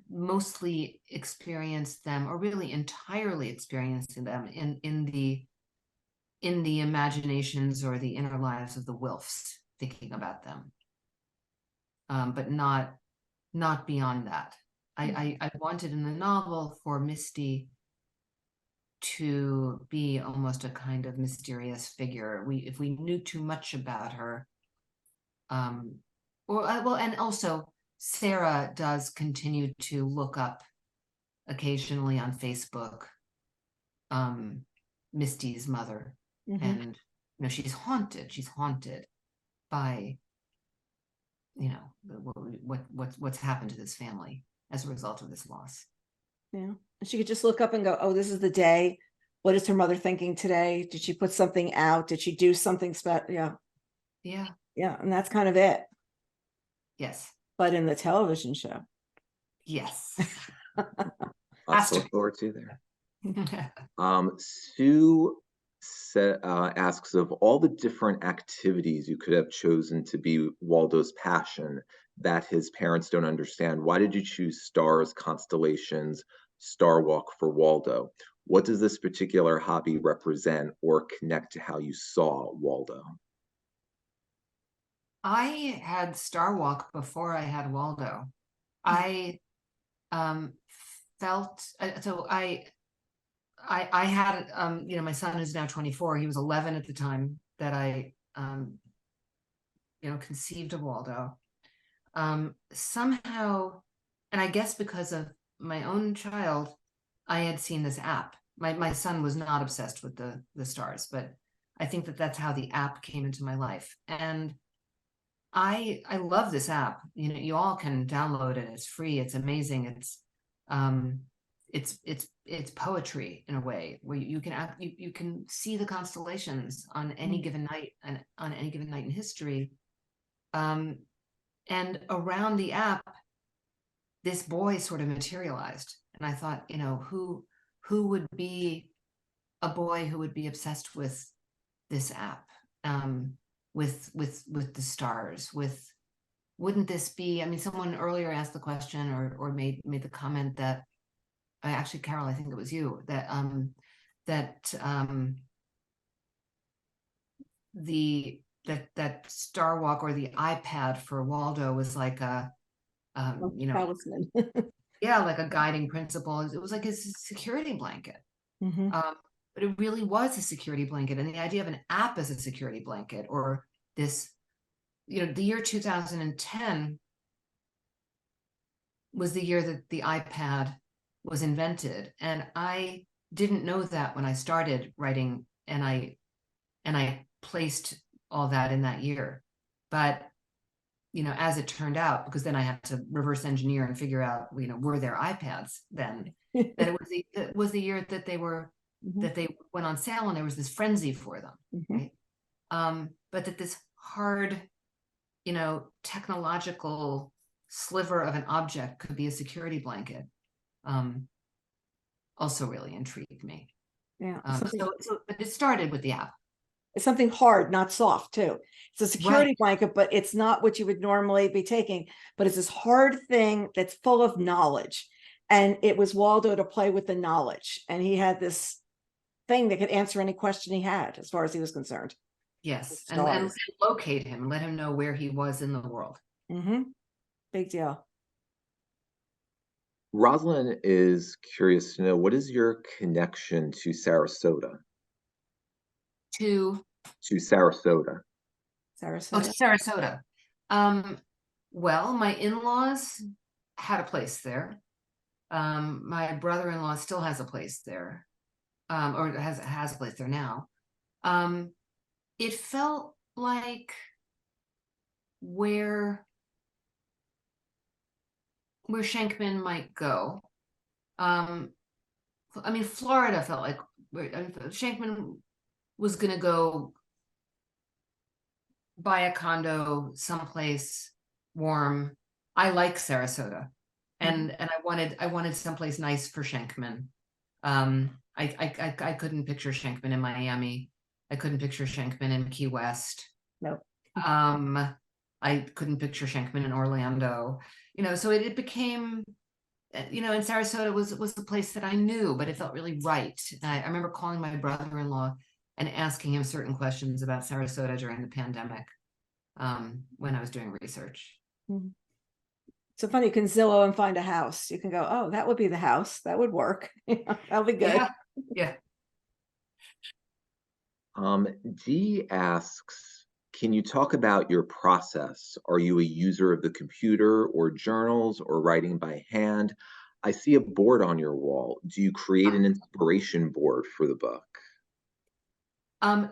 B: mostly experience them, or really entirely experiencing them, in the imaginations or the inner lives of the Wilfs, thinking about them, but not beyond that. I wanted in the novel for Misty to be almost a kind of mysterious figure. If we knew too much about her, and also Sarah does continue to look up occasionally on Facebook Misty's mother, and she's haunted by what's happened to this family as a result of this loss.
A: Yeah, and she could just look up and go, oh, this is the day. What is her mother thinking today? Did she put something out? Did she do something special? Yeah, and that's kind of it.
B: Yes,
A: but in the television show,
B: yes.
C: Lots to look forward to there. Sue asks, of all the different activities you could have chosen to be Waldo's passion that his parents don't understand, why did you choose stars, constellations, Star Walk for Waldo? What does this particular hobby represent or connect to how you saw Waldo?
B: I had Star Walk before I had Waldo. I um, felt so I had my son is now 24. He was 11 at the time that I conceived of Waldo. Somehow, and I guess because of my own child, I had seen this app. My son was not obsessed with the stars, but I think that that's how the app came into my life. And I love this app. You all can download it. It's free. It's amazing. It's poetry in a way where you can see the constellations on any given night and on any given night in history. And around the app, this boy sort of materialized. And I thought, who would be a boy who would be obsessed with this app, with the stars, wouldn't this be, I mean, someone earlier asked the question or made the comment that, actually, Carol, I think it was you, that that Star Walk or the iPad for Waldo was like a
A: Talisman.
B: yeah, like a guiding principle. It was like his security blanket. But it really was a security blanket. And the idea of an app as a security blanket, or this, the year 2010 was the year that the iPad was invented. And I didn't know that when I started writing, and I placed all that in that year. But as it turned out, because then I had to reverse engineer and figure out, were there iPads then? That it was the year that they were that they went on sale, and there was this frenzy for them, right? But that this hard, technological sliver of an object could be a security blanket, also really intrigued me.
A: Yeah.
B: But it started with the app.
A: It's something hard, not soft, too. It's a security blanket, but it's not what you would normally be taking. But it's this hard thing that's full of knowledge. And it was Waldo to play with the knowledge. And he had this thing that could answer any question he had, as far as he was concerned.
B: Yes, and locate him, let him know where he was in the world.
A: Big deal.
C: Rosalind is curious to know, what is your connection to Sarasota?
B: To
C: Sarasota.
B: Oh, to Sarasota. Well, my in-laws had a place there. My brother-in-law still has a place there, or has a place there now. It felt like where Shankman might go. I mean, Florida felt like Shankman was going to go buy a condo someplace warm. I like Sarasota, and I wanted someplace nice for Shankman. I couldn't picture Shankman in Miami. I couldn't picture Shankman in Key West.
A: No.
B: I couldn't picture Shankman in Orlando. So it became, and Sarasota was the place that I knew, but it felt really right. I remember calling my brother-in-law and asking him certain questions about Sarasota during the pandemic, when I was doing research.
A: So funny, you can Zillow and find a house. You can go, oh, that would be the house. That would work. That'll be good.
B: Yeah.
C: Dee asks, can you talk about your process? Are you a user of the computer or journals or writing by hand? I see a board on your wall. Do you create an inspiration board for the book?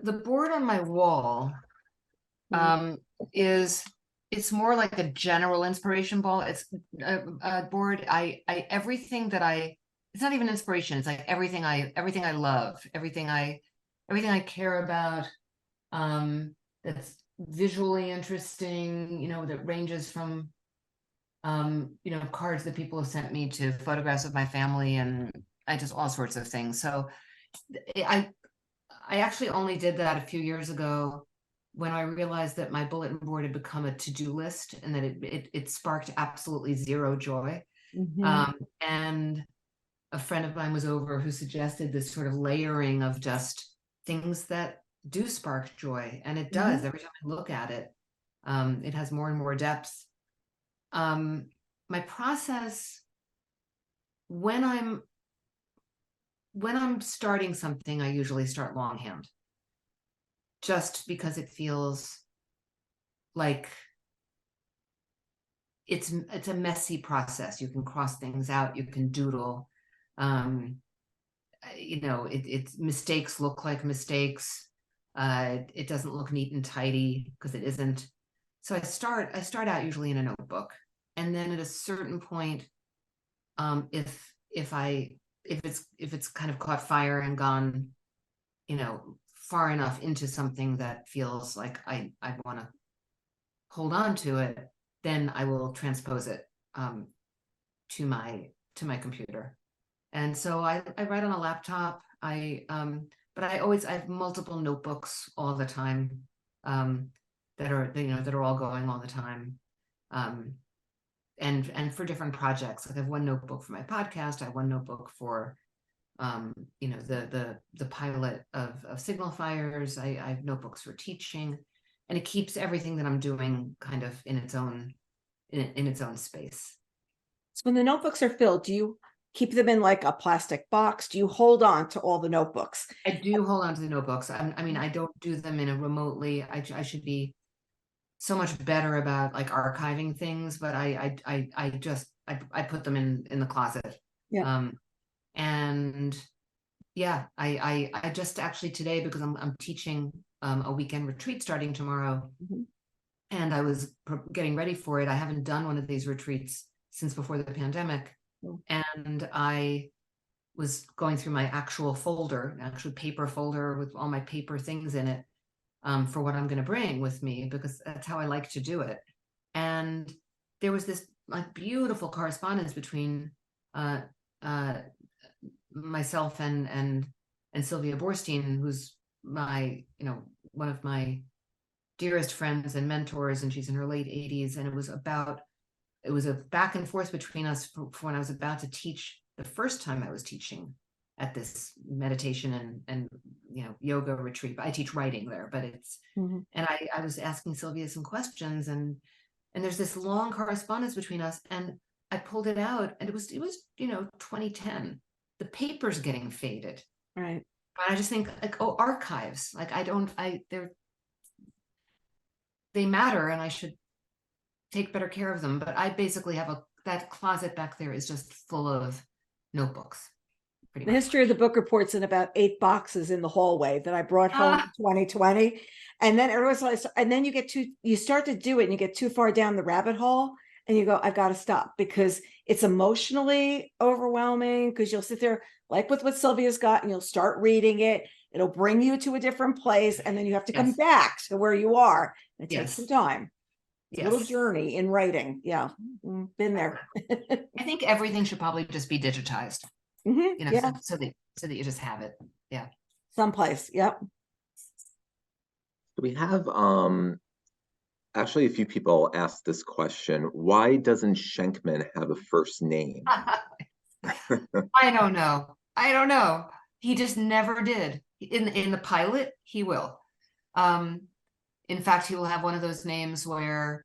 B: The board on my wall it's more like a general inspiration ball. It's a board. Everything that it's not even inspiration. It's like everything I love, everything I care about, that's visually interesting, that ranges from, cards that people have sent me to photographs of my family and just all sorts of things. So I actually only did that a few years ago when I realized that my bulletin board had become a to-do list and that it sparked absolutely zero joy. And a friend of mine was over who suggested this sort of layering of just things that do spark joy. And it does. Every time I look at it, it has more and more depth. My process, when I'm starting something, I usually start longhand, just because it feels like it's a messy process. You can cross things out, you can doodle. It's mistakes look like mistakes. It doesn't look neat and tidy because it isn't. So I start out usually in a notebook, and then at a certain point, if it's kind of caught fire and gone, far enough into something that feels like I want to hold on to it, then I will transpose it to my computer. And so I write on a laptop. But I have multiple notebooks all the time that are all going all the time. And for different projects. Like I have one notebook for my podcast. I have one notebook for the pilot of Signal Fires. I have notebooks for teaching, and it keeps everything that I'm doing kind of in its own space.
A: So when the notebooks are filled, do you keep them in like a plastic box? Do you hold on to all the notebooks?
B: I do hold on to the notebooks. I don't do them in a remotely. I should be so much better about like archiving things, but I put them in the closet.
A: Yeah.
B: And yeah, I just actually today, because I'm teaching a weekend retreat starting tomorrow, and I was getting ready for it. I haven't done one of these retreats since before the pandemic, and I was going through my actual paper folder with all my paper things in it for what I'm going to bring with me, because that's how I like to do it. And there was this like beautiful correspondence between myself and Sylvia Borstein, who's my one of my dearest friends and mentors, and she's in her late 80s. And it was a back and forth between us for when I was about to teach the first time I was teaching at this meditation and yoga retreat. I teach writing there, but it's and I was asking Sylvia some questions, and there's this long correspondence between us, and I pulled it out, and it was 2010. The paper's getting faded,
A: right?
B: But I just think like, oh, archives, like they matter, and I should take better care of them. But I basically have that closet back there is just full of notebooks.
A: The history of the book report's in about 8 boxes in the hallway that I brought home in 2020. And then everyone's like, and then you start to do it and you get too far down the rabbit hole and you go, I've got to stop, because it's emotionally overwhelming, because you'll sit there like with what Sylvia's got and you'll start reading it. It'll bring you to a different place. And then you have to come back to where you are. It takes some time. It's a little journey in writing. Yeah. Been there.
B: I think everything should probably just be digitized. So that you just have it. Yeah.
A: Someplace. Yep.
C: We have actually a few people asked this question. Why doesn't Schenkman have a first name?
B: I don't know. He just never did. In the pilot, he will. In fact, he will have one of those names where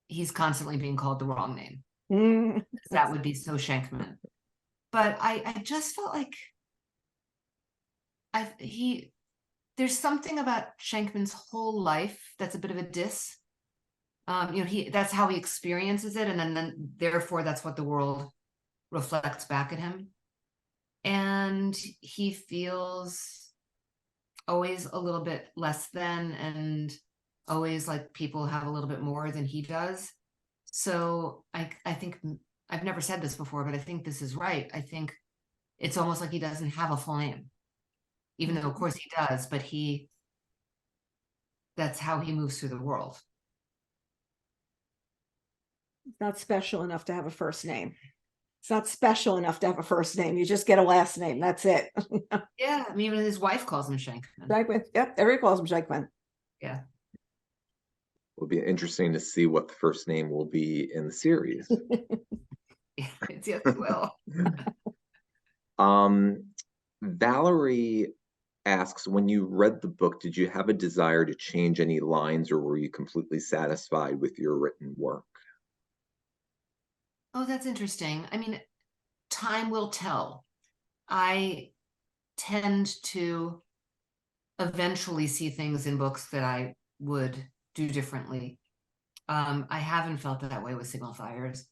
B: he's constantly being called the wrong name. That would be so Schenkman. But I just felt like there's something about Schenkman's whole life that's a bit of a diss. That's how he experiences it, and then therefore that's what the world reflects back at him. And he feels always a little bit less than, and always like people have a little bit more than he does. So I think, I've never said this before, but I think this is right. I think it's almost like he doesn't have a full name, even though of course he does, but that's how he moves through the world.
A: It's not special enough to have a first name. It's not special enough to have a first name. You just get a last name. That's it.
B: Yeah. I mean, even his wife calls him Schenkman.
A: Schenkman. Yep. Everybody calls him Schenkman.
B: Yeah.
C: It'll be interesting to see what the first name will be in the series.
B: Yes, it will.
C: Valerie asks, when you read the book, did you have a desire to change any lines, or were you completely satisfied with your written work?
B: Oh, that's interesting. I mean, time will tell. I tend to eventually see things in books that I would do differently. I haven't felt that way with Signal Fires.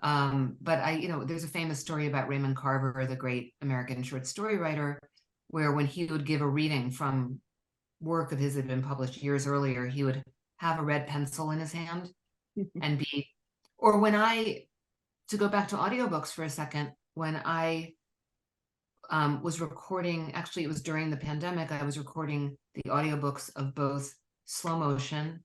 B: But there's a famous story about Raymond Carver, the great American short story writer, where when he would give a reading from work of his that had been published years earlier, he would have a red pencil in his hand and be, or when to go back to audiobooks for a second, when I was recording, actually it was during the pandemic, I was recording the audiobooks of both Slow Motion,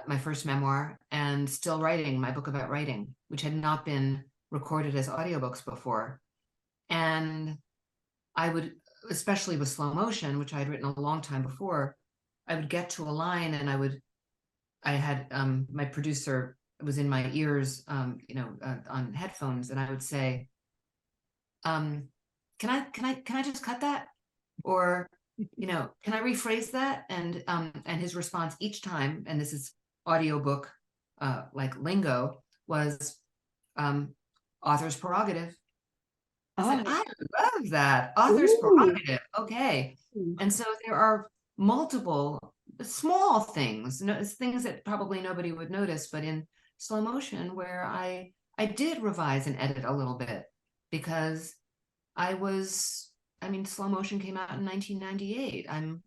B: my first memoir, and Still Writing, my book about writing, which had not been recorded as audiobooks before. And I would, especially with Slow Motion, which I had written a long time before, I would get to a line and I had my producer was in my ears, on headphones, and I would say, can I just cut that? Or, can I rephrase that? And his response each time, and this is audiobook like lingo, was author's prerogative. I said, I love that. Author's prerogative. Okay. And so there are multiple small things, things that probably nobody would notice, but in Slow Motion, where I did revise and edit a little bit, because Slow Motion came out in 1998. I'm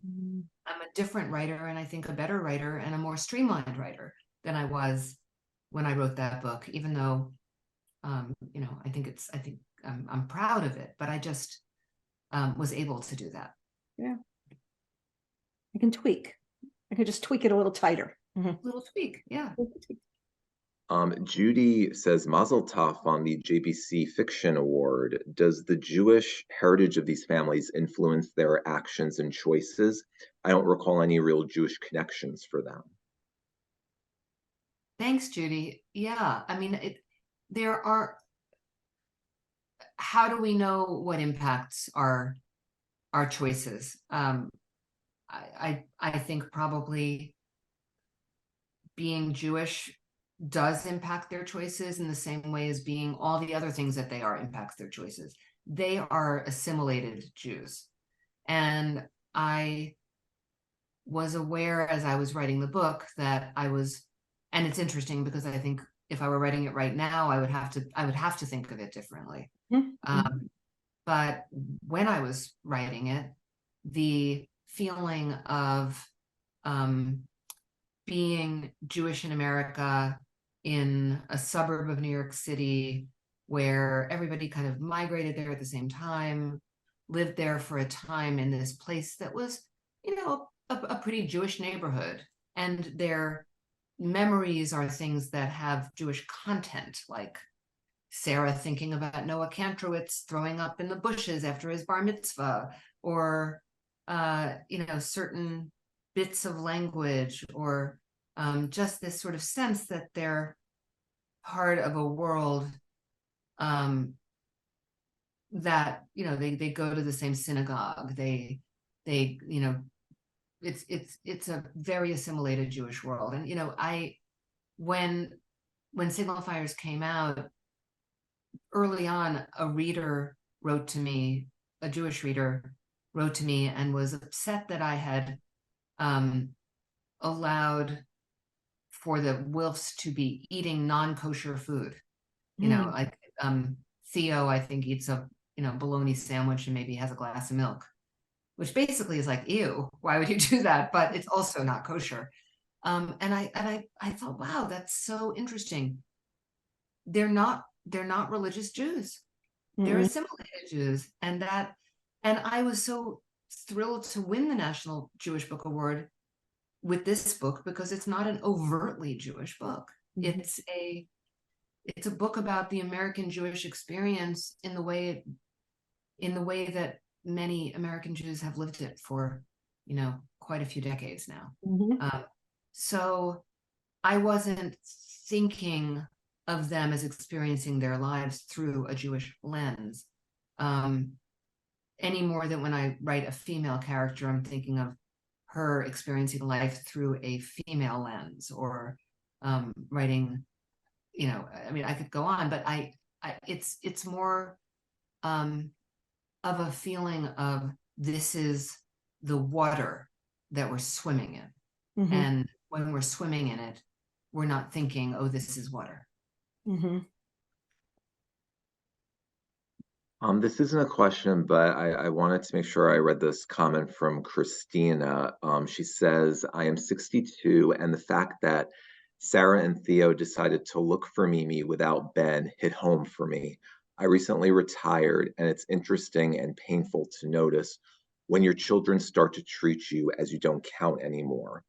B: a different writer, and I think a better writer and a more streamlined writer than I was when I wrote that book, even though, I'm proud of it, but I just was able to do that.
A: Yeah. I can tweak. I can just tweak it a little tighter.
B: Little tweak, yeah.
C: Judy says, Mazel Tov on the JBC Fiction Award. Does the Jewish heritage of these families influence their actions and choices? I don't recall any real Jewish connections for them.
B: Thanks, Judy. Yeah, I mean, there are. How do we know what impacts our choices? I think probably being Jewish does impact their choices in the same way as being all the other things that they are impacts their choices. They are assimilated Jews. And I was aware as I was writing the book that and it's interesting because I think if I were writing it right now, I would have to think of it differently. But when I was writing it, the feeling of being Jewish in America in a suburb of New York City, where everybody kind of migrated there at the same time, lived there for a time in this place that was, a pretty Jewish neighborhood. And their memories are things that have Jewish content, like Sarah thinking about Noah Kantrowitz throwing up in the bushes after his bar mitzvah, or, certain bits of language, or just this sort of sense that they're part of a world that, they go to the same synagogue. It's a very assimilated Jewish world. And, when Signal Fires came out, early on, a Jewish reader wrote to me and was upset that I had allowed for the Wilfs to be eating non-kosher food. Like Theo, I think, eats a bologna sandwich and maybe has a glass of milk, which basically is like, ew, why would you do that? But it's also not kosher. And I thought, wow, that's so interesting. They're not religious Jews. They're assimilated Jews. And I was so thrilled to win the National Jewish Book Award with this book, because it's not an overtly Jewish book. It's a book about the American Jewish experience in the way that many American Jews have lived it for, quite a few decades now. So I wasn't thinking of them as experiencing their lives through a Jewish lens. any more than when I write a female character, I'm thinking of her experiencing life through a female lens, or writing, I mean, I could go on, but it's more of a feeling of, this is the water that we're swimming in.
A: Mhm.
B: And when we're swimming in it, we're not thinking, oh, this is water.
A: Mhm.
C: This isn't a question, but I wanted to make sure I read this comment from Christina. She says, I am 62, and the fact that Sarah and Theo decided to look for Mimi without Ben hit home for me. I recently retired, and it's interesting and painful to notice when your children start to treat you as you don't count anymore.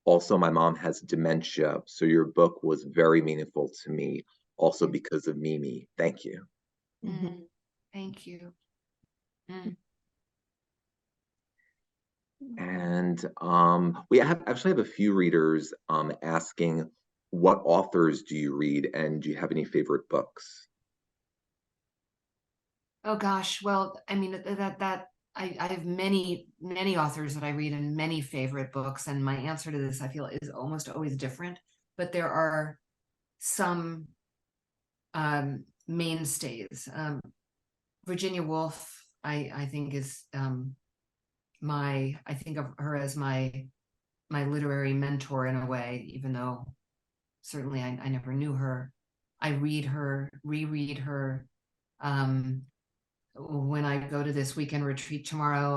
C: Also, my mom has dementia, so your book was very meaningful to me, also because of Mimi. Thank you.
A: Mhm.
B: Thank you.
C: And we actually have a few readers asking, what authors do you read, and do you have any favorite books?
B: Oh gosh, well, I mean, I have many authors that I read, and many favorite books, and my answer to this, I feel, is almost always different. But there are some mainstays. Virginia Woolf, I think, is I think of her as my literary mentor in a way, even though certainly I never knew her. I read her, reread her. When I go to this weekend retreat tomorrow,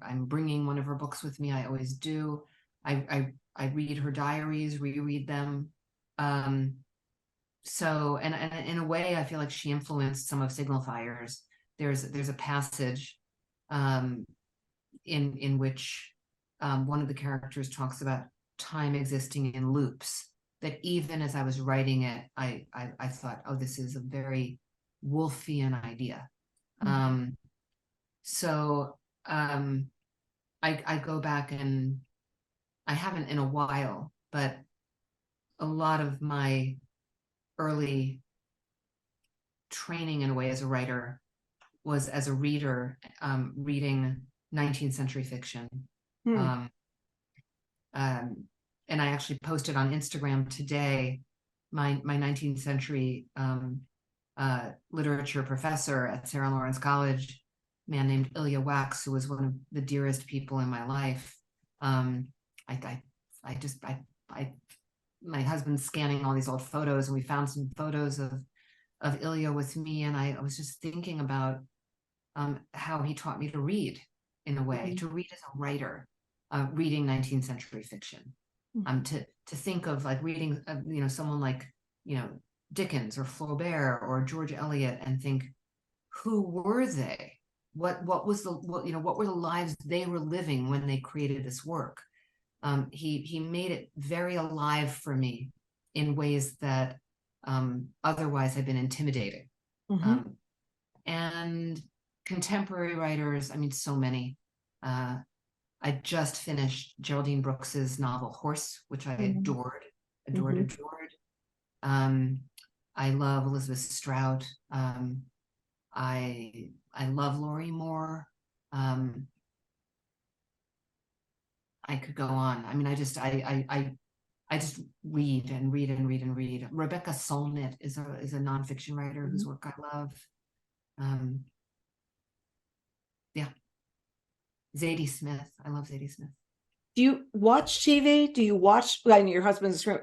B: I'm bringing one of her books with me. I always do. I read her diaries, reread them. So, and in a way, I feel like she influenced some of Signal Fire's. There's a passage in which one of the characters talks about time existing in loops, that even as I was writing it, I thought, oh, this is a very Woolfian idea. So I go back, and I haven't in a while, but a lot of my early training in a way as a writer was as a reader, reading 19th century fiction. And I actually posted on Instagram today my 19th century literature professor at Sarah Lawrence College, a man named Ilya Wax, who was one of the dearest people in my life. My husband's scanning all these old photos, and we found some photos of Ilya with me, and I was just thinking about how he taught me to read, in a way, to read as a writer, reading 19th century fiction, to think of like reading, someone like, Dickens or Flaubert or George Eliot, and think, who were they? What were the lives they were living when they created this work? He made it very alive for me in ways that otherwise had been intimidating. And contemporary writers, I mean, so many. I just finished Geraldine Brooks's novel Horse, which I adored. I love Elizabeth Strout. I love Laurie Moore. I could go on. I mean, I just read and read and read and read. Rebecca Solnit is a nonfiction writer whose work I love. Yeah. Zadie Smith. I love Zadie Smith.
A: Do you watch TV? Do you watch, I mean, your husband's, so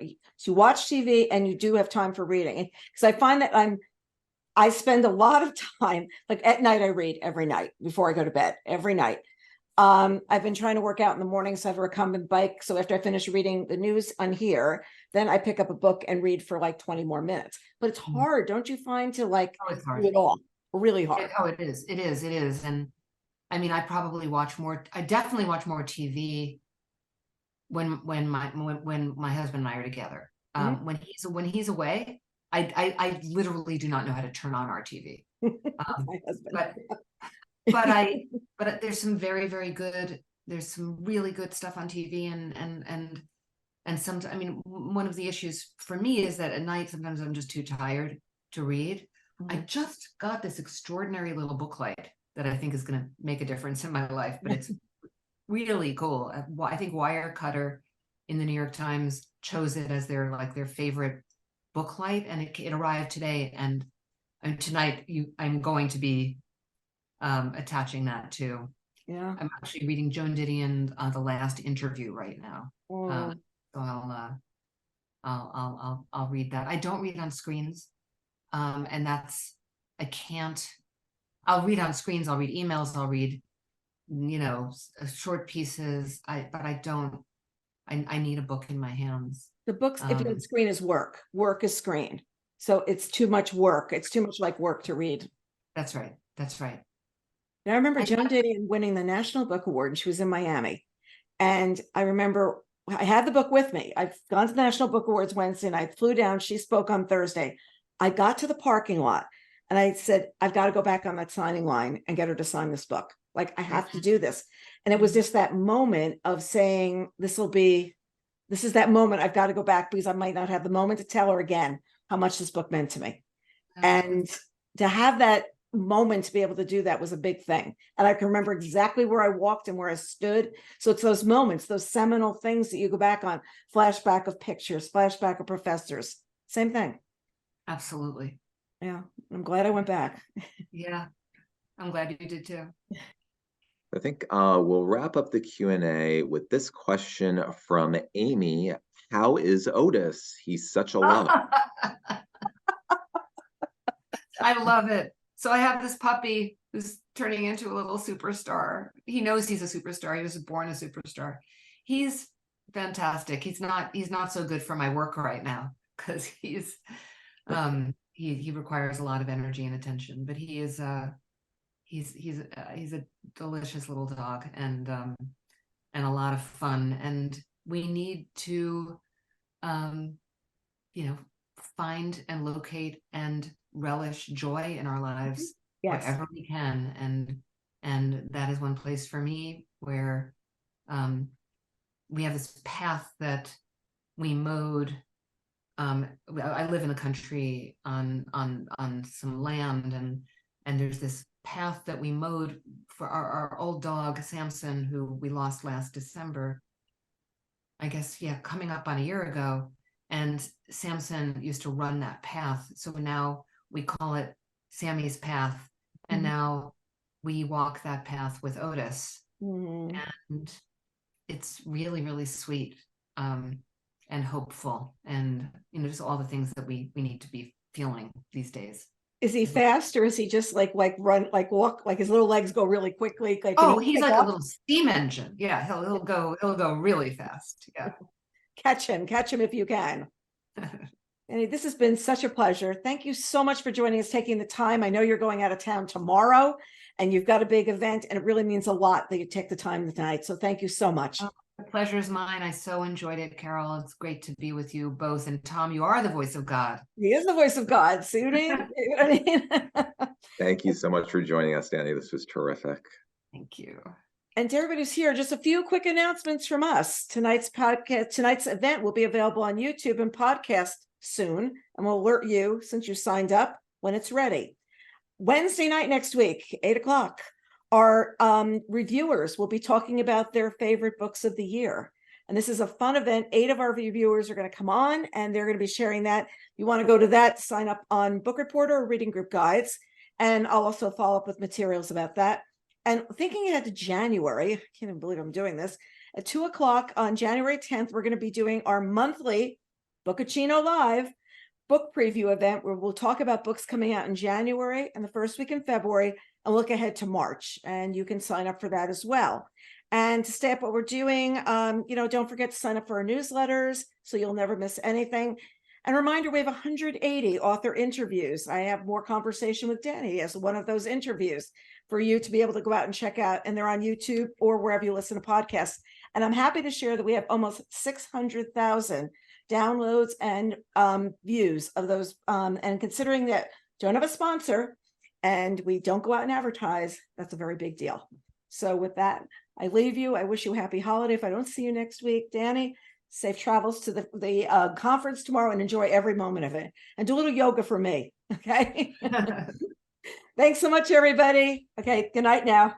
A: you watch TV and you do have time for reading? Because I find that I spend a lot of time, like at night, I read every night before I go to bed, every night. I've been trying to work out in the morning, so I have a recumbent bike. So after I finish reading the news on here, then I pick up a book and read for like 20 more minutes. But it's hard, don't you find, to like do it all? Really hard.
B: It is. And I mean, I definitely watch more TV when my husband and I are together. When he's away, I literally do not know how to turn on our TV.
A: My husband.
B: But there's some very, very good, there's some really good stuff on TV, and sometimes, I mean, one of the issues for me is that at night sometimes I'm just too tired to read. I just got this extraordinary little book light that I think is going to make a difference in my life, but it's really cool. I think Wirecutter in the New York Times chose it as their favorite book light, and it arrived today. And tonight I'm going to be attaching that to.
A: Yeah.
B: I'm actually reading Joan Didion, The Last Interview right now.
A: Oh.
B: So I'll read that. I don't read on screens, and that's I can't. I'll read on screens. I'll read emails. I'll read, short pieces. But I don't. I need a book in my hands.
A: The books, if you're on screen, is work. Work is screen. So it's too much work. It's too much like work to read.
B: That's right. That's right.
A: And I remember Joan Didion winning the National Book Award, and she was in Miami. And I remember I had the book with me. I've gone to the National Book Awards Wednesday, and I flew down. She spoke on Thursday. I got to the parking lot, and I said, I've got to go back on that signing line and get her to sign this book. Like, I have to do this. And it was just that moment of saying, this is that moment. I've got to go back because I might not have the moment to tell her again how much this book meant to me. And to have that moment to be able to do that was a big thing. And I can remember exactly where I walked and where I stood. So it's those moments, those seminal things that you go back on, flashback of pictures, flashback of professors, same thing.
B: Absolutely.
A: Yeah. I'm glad I went back.
B: Yeah. I'm glad you did too.
C: I think we'll wrap up the Q&A with this question from Amy. How is Otis? He's such a love.
B: I love it. So I have this puppy who's turning into a little superstar. He knows he's a superstar. He was born a superstar. He's fantastic. He's not so good for my work right now because he requires a lot of energy and attention, but he's a delicious little dog and a lot of fun. And we need to find and locate and relish joy in our lives.
A: Yes.
B: Wherever we can, and that is one place for me where we have this path that we mowed. I live in the country on some land, and there's this path that we mowed for our old dog Samson, who we lost last December. I guess, coming up on a year ago. And Samson used to run that path, so now we call it Sammy's path. And now we walk that path with Otis. And it's really, really sweet and hopeful, and just all the things that we need to be feeling these days.
A: Is he fast, or is he just like run, like walk, like his little legs go really quickly? Like,
B: he's like a little steam engine. Yeah, he'll go really fast. Yeah.
A: Catch him if you can. And this has been such a pleasure. Thank you so much for joining us, taking the time. I know you're going out of town tomorrow and you've got a big event, and it really means a lot that you take the time tonight. So thank you so much.
B: The pleasure is mine. I so enjoyed it, Carol. It's great to be with you both. And Tom, you are the voice of God.
A: He is the voice of God. See what I mean?
C: Thank you so much for joining us, Dani. This was terrific.
B: Thank you.
A: And to everybody who's here, just a few quick announcements from us. Tonight's event will be available on YouTube and podcast soon, and we'll alert you, since you signed up, when it's ready. Wednesday night next week, 8:00, our reviewers will be talking about their favorite books of the year. And this is a fun event. 8 of our reviewers are going to come on, and they're going to be sharing that. If you want to go to that, sign up on Bookreporter or Reading Group Guides. And I'll also follow up with materials about that. And thinking ahead to January, I can't even believe I'm doing this. At 2:00 on January 10th, we're going to be doing our monthly Bookaccino Live book preview event, where we'll talk about books coming out in January and the first week in February, and look ahead to March. And you can sign up for that as well. And to stay up what we're doing, don't forget to sign up for our newsletters so you'll never miss anything. And reminder, we have 180 author interviews. I have more conversation with Dani as one of those interviews for you to be able to go out and check out. And they're on YouTube or wherever you listen to podcasts. And I'm happy to share that we have almost 600,000 downloads and views of those. And considering that don't have a sponsor and we don't go out and advertise, that's a very big deal. So with that, I leave you. I wish you a happy holiday. If I don't see you next week, Dani, safe travels to the conference tomorrow, and enjoy every moment of it. And do a little yoga for me. Okay. Thanks so much, everybody. Okay. Good night now.